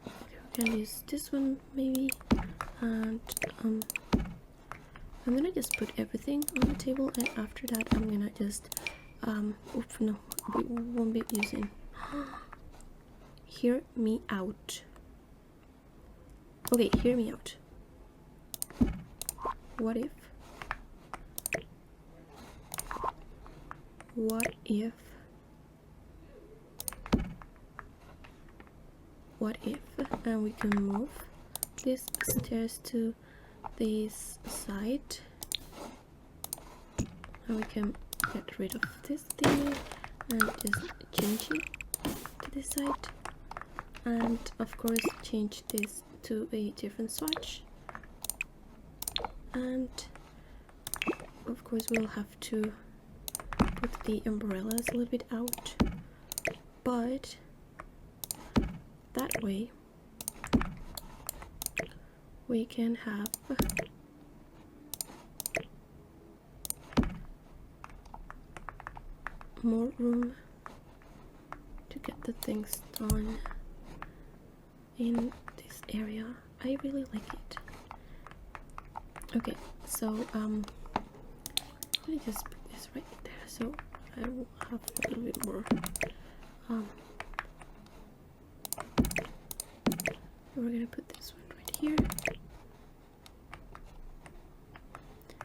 Okay, we can use this one maybe, and I'm gonna just put everything on the table, and after that I'm gonna just oops, no, we won't be using hear me out. Okay, hear me out. What if and we can move these stairs to this side, and we can get rid of this thing and just change it to this side, and of course change this to a different swatch, and of course we'll have to put the umbrellas a little bit out, but that way we can have more room to get the things done in this area. I really like it. Okay, so let me just put this right there so I will have a little bit more. We're gonna put this one right here,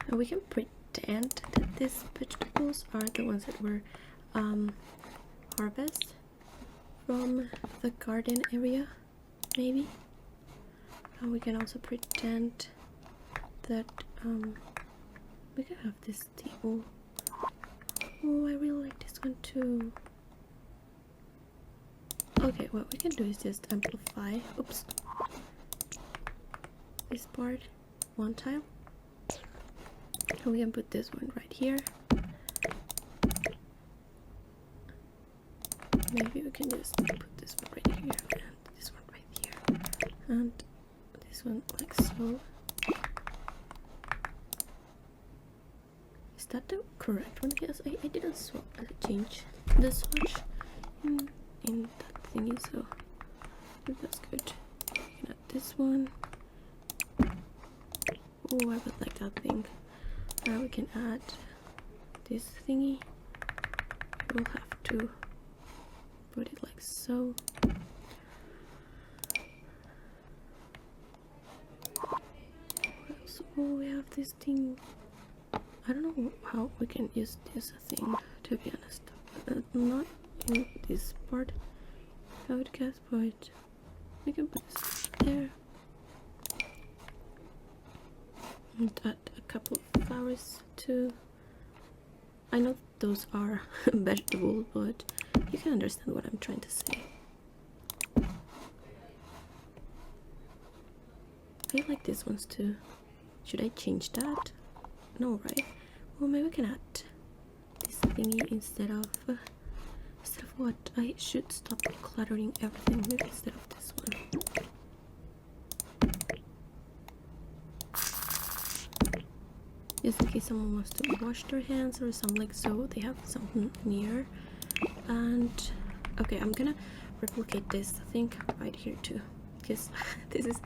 and we can pretend that these vegetables are the ones that were harvested from the garden area, maybe. And we can also pretend that we can have this table. Oh, I really like this one too. Okay, what we can do is just amplify, oops, this part one time, and we can put this one right here. Maybe we can just put this one right here and this one right here and this one like so. Is that the correct one? Yes, I didn't change the swatch in that thingy, so that's good. We can add this one. Oh, I would like that thing. We can add this thingy. We'll have to put it like so. So we have this thing. I don't know how we can use this thing, to be honest. Not in this part, I would guess, but we can put this there and add a couple of flowers too. I know those are vegetables, but you can understand what I'm trying to say. I like these ones too. Should I change that? No, right? Well, maybe we can add this thingy instead of what? I should stop cluttering everything. Maybe instead of this one. Just in case someone wants to wash their hands or something, like so they have something near. And okay, I'm gonna replicate this thing right here too, because this is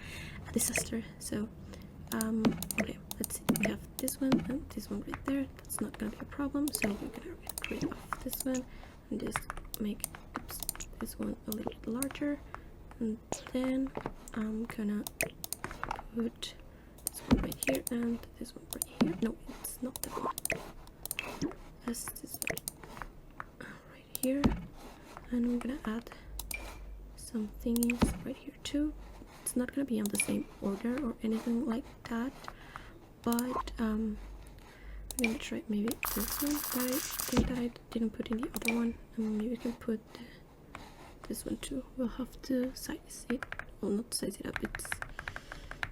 a disaster. So okay, let's see, we have this one and this one right there. That's not gonna be a problem, so we're gonna get rid of this one and just make this one a little bit larger, and then I'm gonna put this one right here and this one right here. No, it's not that one. That's this one right here, and we're gonna add some thingies right here too. It's not gonna be on the same order or anything like that, but I'm gonna try maybe this one, but I think that I didn't put in the other one, and maybe we can put this one too. We'll have to size it, well, not size it up, it's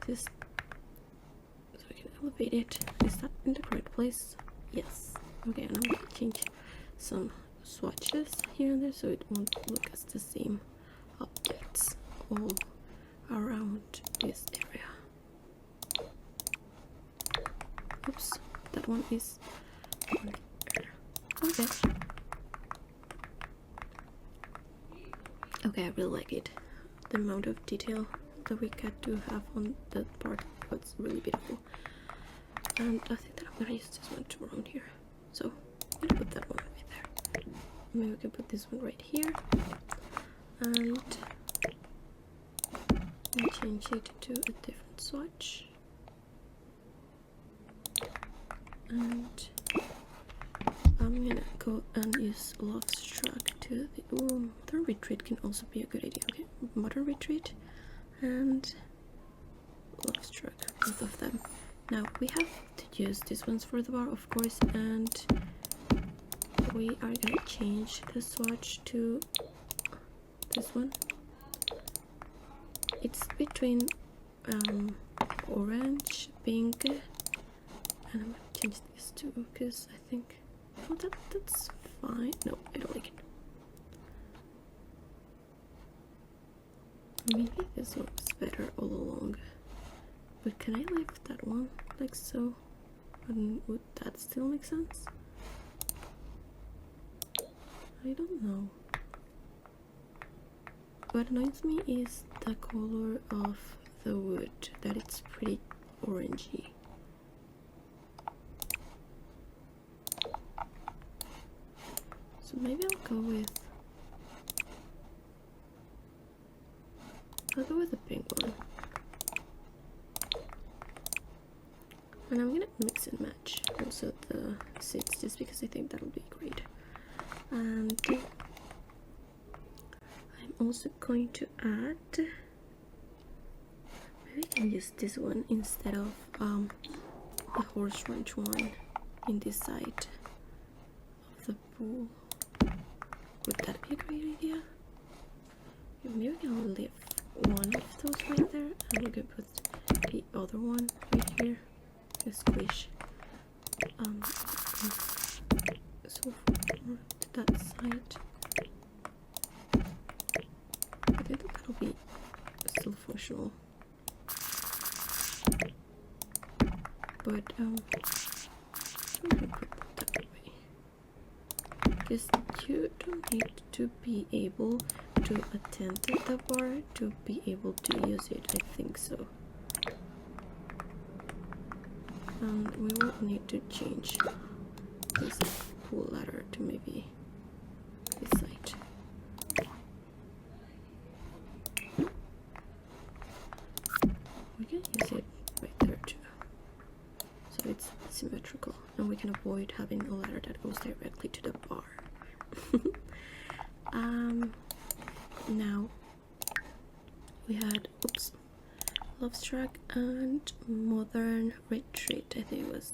just so we can elevate it. Is that in the correct place? Yes. Okay, and I'm gonna change some swatches here and there so it won't look as the same objects all around this area. Oops, that one is on there. Okay. Okay, I really like it. The amount of detail that we get to have on that part was really beautiful. And I think that I'm gonna use this one too around here. So I'm gonna put that one right there. Maybe we can put this one right here. And change it to a different swatch, and I'm gonna go and use Love Struck to the Modern Retreat can also be a good idea. Okay, Modern Retreat and Love Struck, both of them. Now we have to use these ones for the bar, of course, and we are gonna change the swatch to this one. it's between orange, pink, and I'm gonna change these two because I think, oh, that's fine. No, I don't like it. Maybe this one's better all along, but can I leave that one like so? And would that still make sense? I don't know. What annoys me is the color of the wood, that it's pretty orangey. So maybe I'll go with the pink one. And I'm gonna mix and match also the seats just because I think that'll be great. And I'm also going to add, maybe I can use this one instead of the horse ranch one in this side of the pool. Would that be a great idea? Maybe I'll leave one of those right there and we're gonna put the other one right here. A squish so far to that side. I think that'll be still functional, but I'm gonna put it that way because you don't need to be able to attend to the bar to be able to use it. I think so. And we will need to change this pool ladder to maybe this side. We can use it right there too, so it's symmetrical, and we can avoid having a ladder that goes directly to the bar. Now we had, oops, Love Struck and Modern Retreat, I think it was.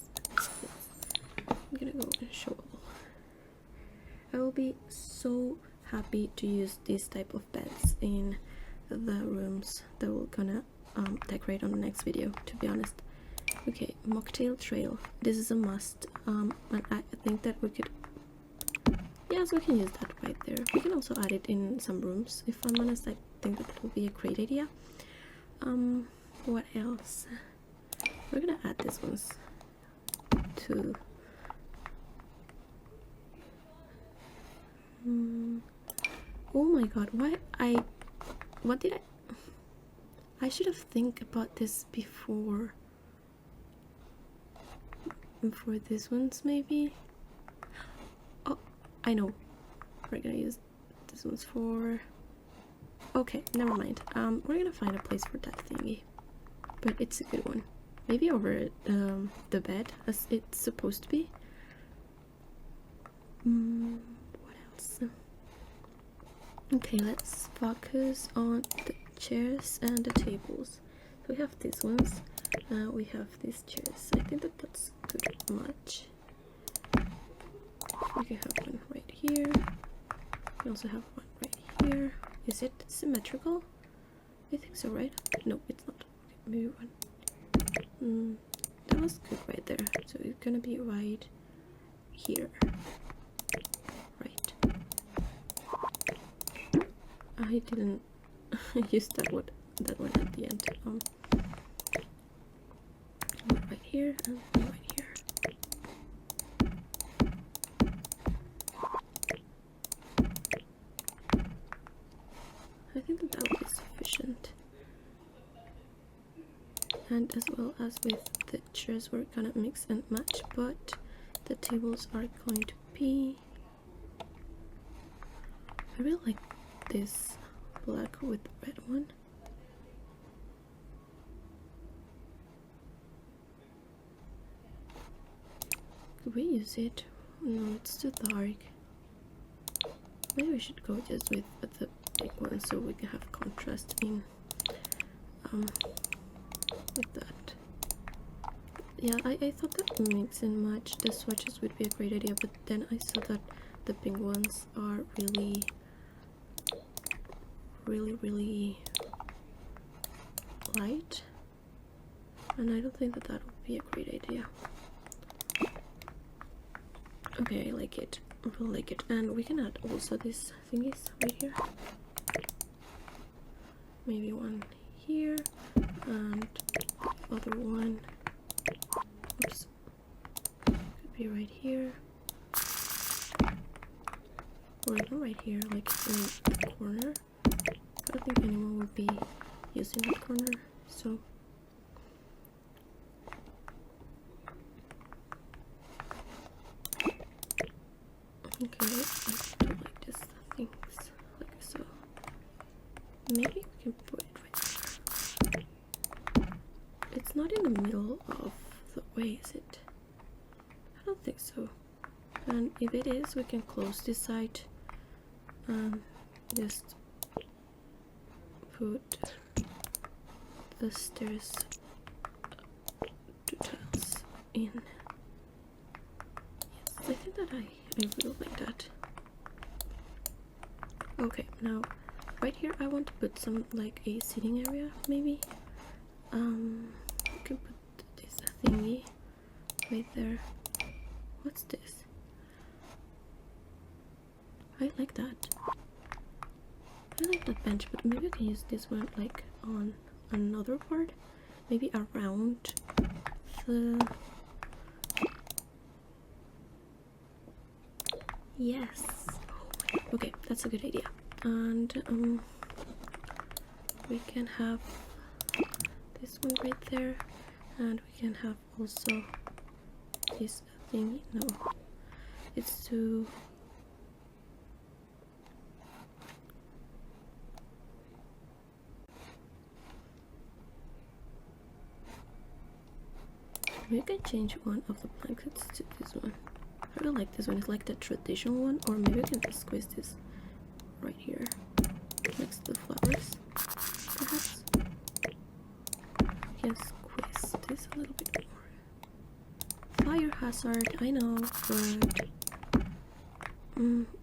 I'm gonna go and show all. I will be so happy to use this type of beds in the rooms that we're gonna decorate on the next video, to be honest. Okay, Mocktail Trail. This is a must, and I think that we could, yes, we can use that right there. We can also add it in some rooms. If I'm honest, I think that will be a great idea. What else? We're gonna add these ones to oh my god, what did I should have think about this before these ones maybe. Oh, I know, we're gonna use these ones for, okay, never mind. We're gonna find a place for that thingy, but it's a good one. Maybe over the bed as it's supposed to be. What else? Okay, let's focus on the chairs and the tables. So we have these ones. We have these chairs. I think that that's good much. We can have one right here. We also have one right here. Is it symmetrical? I think so, right? No, it's not. Okay, maybe one. That was good right there. So it's gonna be right here. Right. I didn't use that one at the end. Right here and right here. I think that will be sufficient. And as well as with the chairs, we're gonna mix and match, but the tables are going to be, I really like this black with red one. Could we use it? No, it's too dark. Maybe we should go just with the big one so we can have contrast in with that. Yeah, I thought that mix and match the swatches would be a great idea, but then I saw that the pink ones are really light, and I don't think that that would be a great idea. Okay, I like it. I really like it. And we can add also these thingies right here. Maybe one here and other one. Oops. Could be right here. Or even right here, like in the corner. I don't think anyone would be using that corner, so okay, I do like these things, like so. Maybe we can put it right there. It's not in the middle of the way, is it? I don't think so. And if it is, we can close this side and just put the stairs details in. Yes, I think that I really like that. Okay, now right here I want to put some like a sitting area maybe. We can put this thingy right there. What's this? I like that. I like that bench, but maybe I can use this one like on another part, maybe around the... Yes. Okay, that's a good idea. And we can have this one right there, and we can have also this thingy. No, it's too... Maybe I can change one of the blankets to this one. I really like this one. It's like the traditional one, or maybe I can just squeeze this right here next to the flowers, perhaps. I can squeeze this a little bit more. Fire hazard, I know, but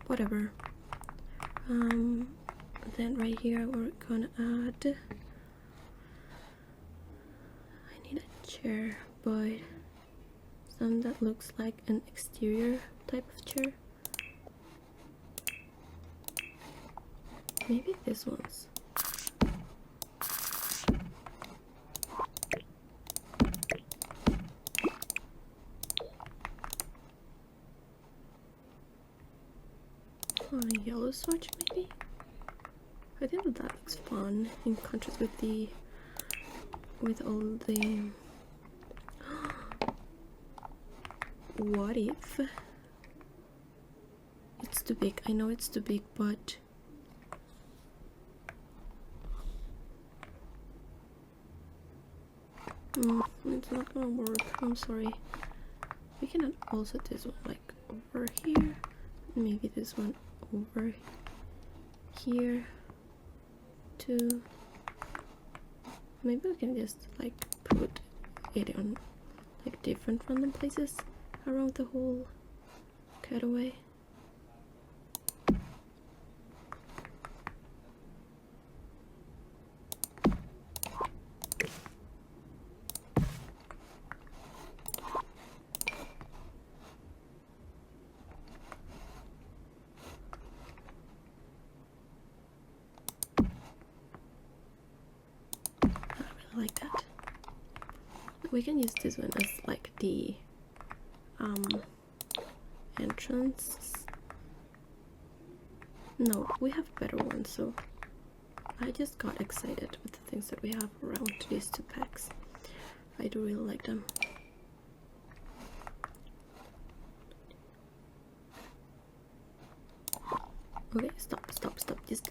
whatever. Then right here we're gonna add... I need a chair, but some that looks like an exterior type of chair. Maybe this one's. On a yellow swatch maybe? I think that looks fun in contrast with the all the... What if it's too big? I know it's too big, but it's not gonna work. I'm sorry. We can add also this one like over here, maybe this one over here too. Maybe we can just like put it on like different random places around the whole Getaway. I really like that. We can use this one as like the entrance. No, we have better ones, so I just got excited with the things that we have around these two packs. I do really like them. Okay, stop. Just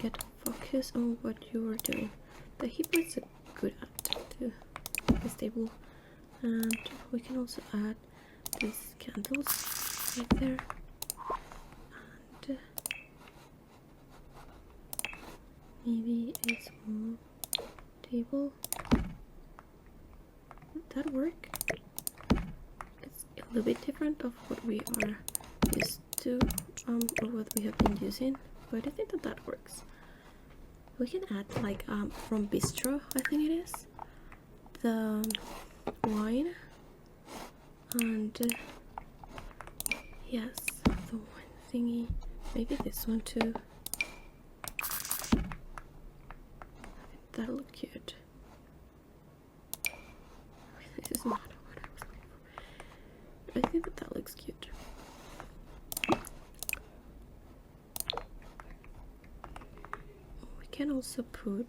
get focus on what you are doing. The heat is good at to be stable, and we can also add these candles right there, and maybe a small table. Would that work? It's a little bit different of what we are used to, or what we have been using, but I think that works. we can add like from bistro, I think it is, the wine, and yes, the wine thingy, maybe this one too. That'll look cute. This is not what I was looking for. I think that looks cute. We can also put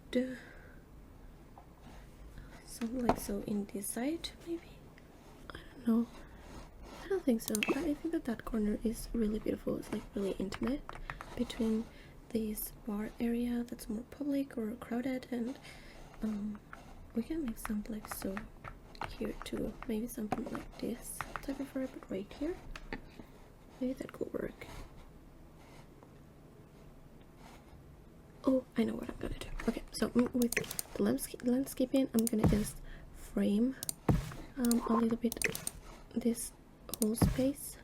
something like so in this side, maybe. I don't know. I don't think so. I think that corner is really beautiful. It's like really intimate between this bar area that's more public or crowded, and we can make something like so here too. Maybe something like this type of vibe, but right here. Maybe that could work. Oh, I know what I'm gonna do. Okay, so with the landscaping, I'm gonna just frame a little bit this whole space,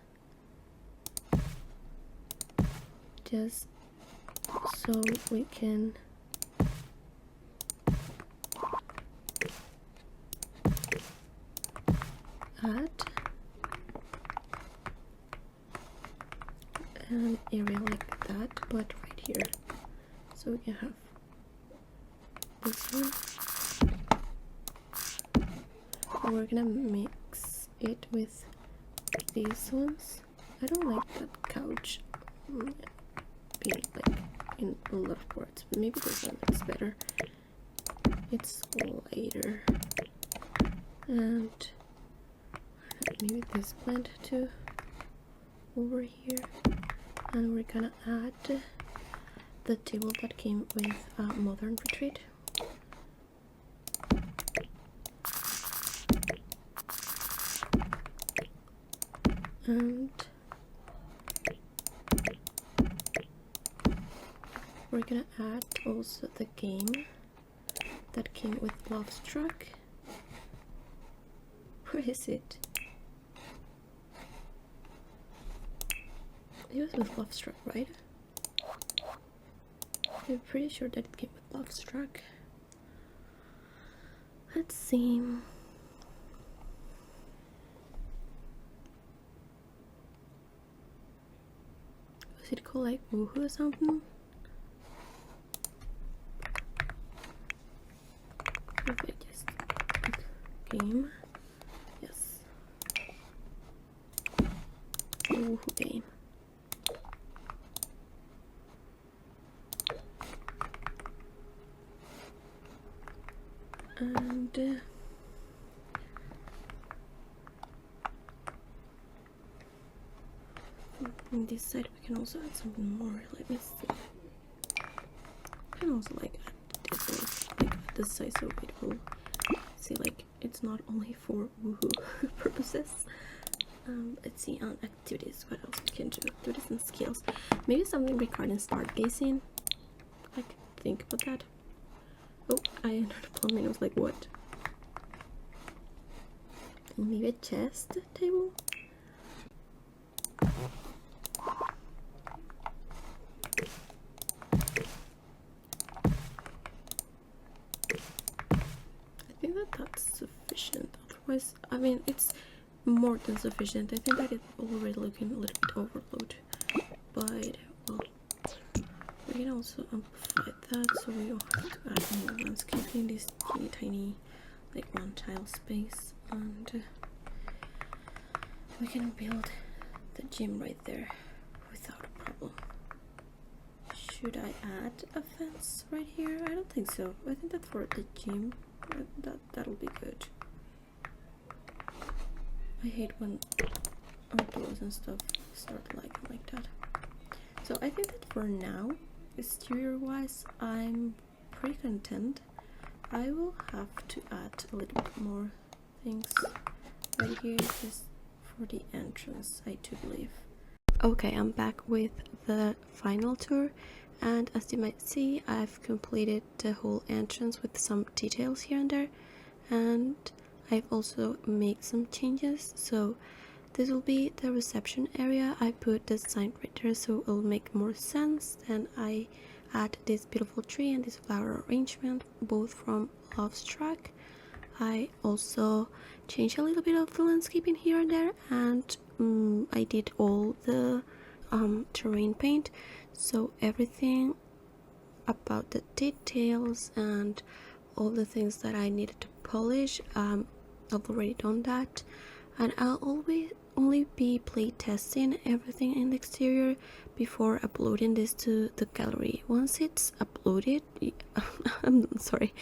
just so we can add an area like that, but right here, so we can have this one. And we're gonna mix it with these ones. I don't like that couch being like in a lot of parts, but maybe this one is better. It's lighter, and maybe this plant too over here. And we're gonna add the table that came with Modern Retreat. And we're gonna add also the game that came with Love Struck. Where is it? It was with Love Struck, right? I'm pretty sure that it came with Love Struck. Let's see. Was it called like Woohoo or something? Okay, just game. Yes. Woohoo game. And on this side we can also add something more. Let me see. I can also like add this one, like this size, so it will see like it's not only for woohoo purposes. Let's see on activities what else we can do. Activities and skills. Maybe something regarding stargazing. I can think about that. Oh, I entered a plumbing. I was like, what? Maybe a chest table? I think that's sufficient. Otherwise, I mean, it's more than sufficient. I think that it's already looking a little bit overload. But, well, we can also amplify that so we don't have to add more landscaping in this teeny tiny like one tile space, and we can build the gym right there without a problem. Should I add a fence right here? I don't think so. I think that for the gym that'll be good. I hate when outdoors and stuff start like that. So I think that for now, exterior wise, I'm pretty content. I will have to add a little bit more things right here just for the entrance, I do believe. Okay, I'm back with the final tour, and as you might see, I've completed the whole entrance with some details here and there, and I've also made some changes. So this will be the reception area. I put the sign right there so it'll make more sense, and I add this beautiful tree and this flower arrangement, both from Love's Track. I also changed a little bit of the landscaping here and there, and I did all the terrain paint, so everything about the details and all the things that I needed to polish, I've already done that. And I'll always only be play testing everything in the exterior before uploading this to the gallery. Once it's uploaded, I'm sorry,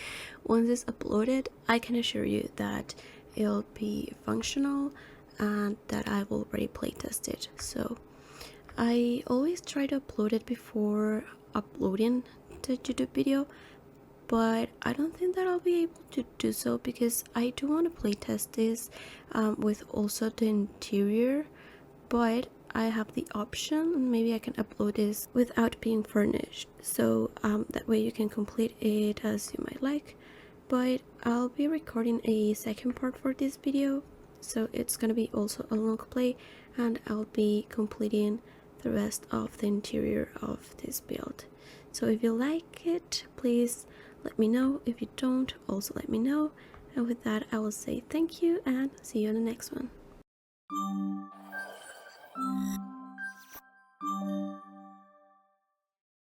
once it's uploaded, I can assure you that it'll be functional and that I've already play tested. So I always try to upload it before uploading the YouTube video, but I don't think that I'll be able to do so because I do want to play test this with also the interior, but I have the option, maybe I can upload this without being furnished, so that way you can complete it as you might like. But I'll be recording a second part for this video, so it's gonna be also a long play, and I'll be completing the rest of the interior of this build. So if you like it, please let me know. If you don't, also let me know. And with that, I will say thank you and see you in the next one.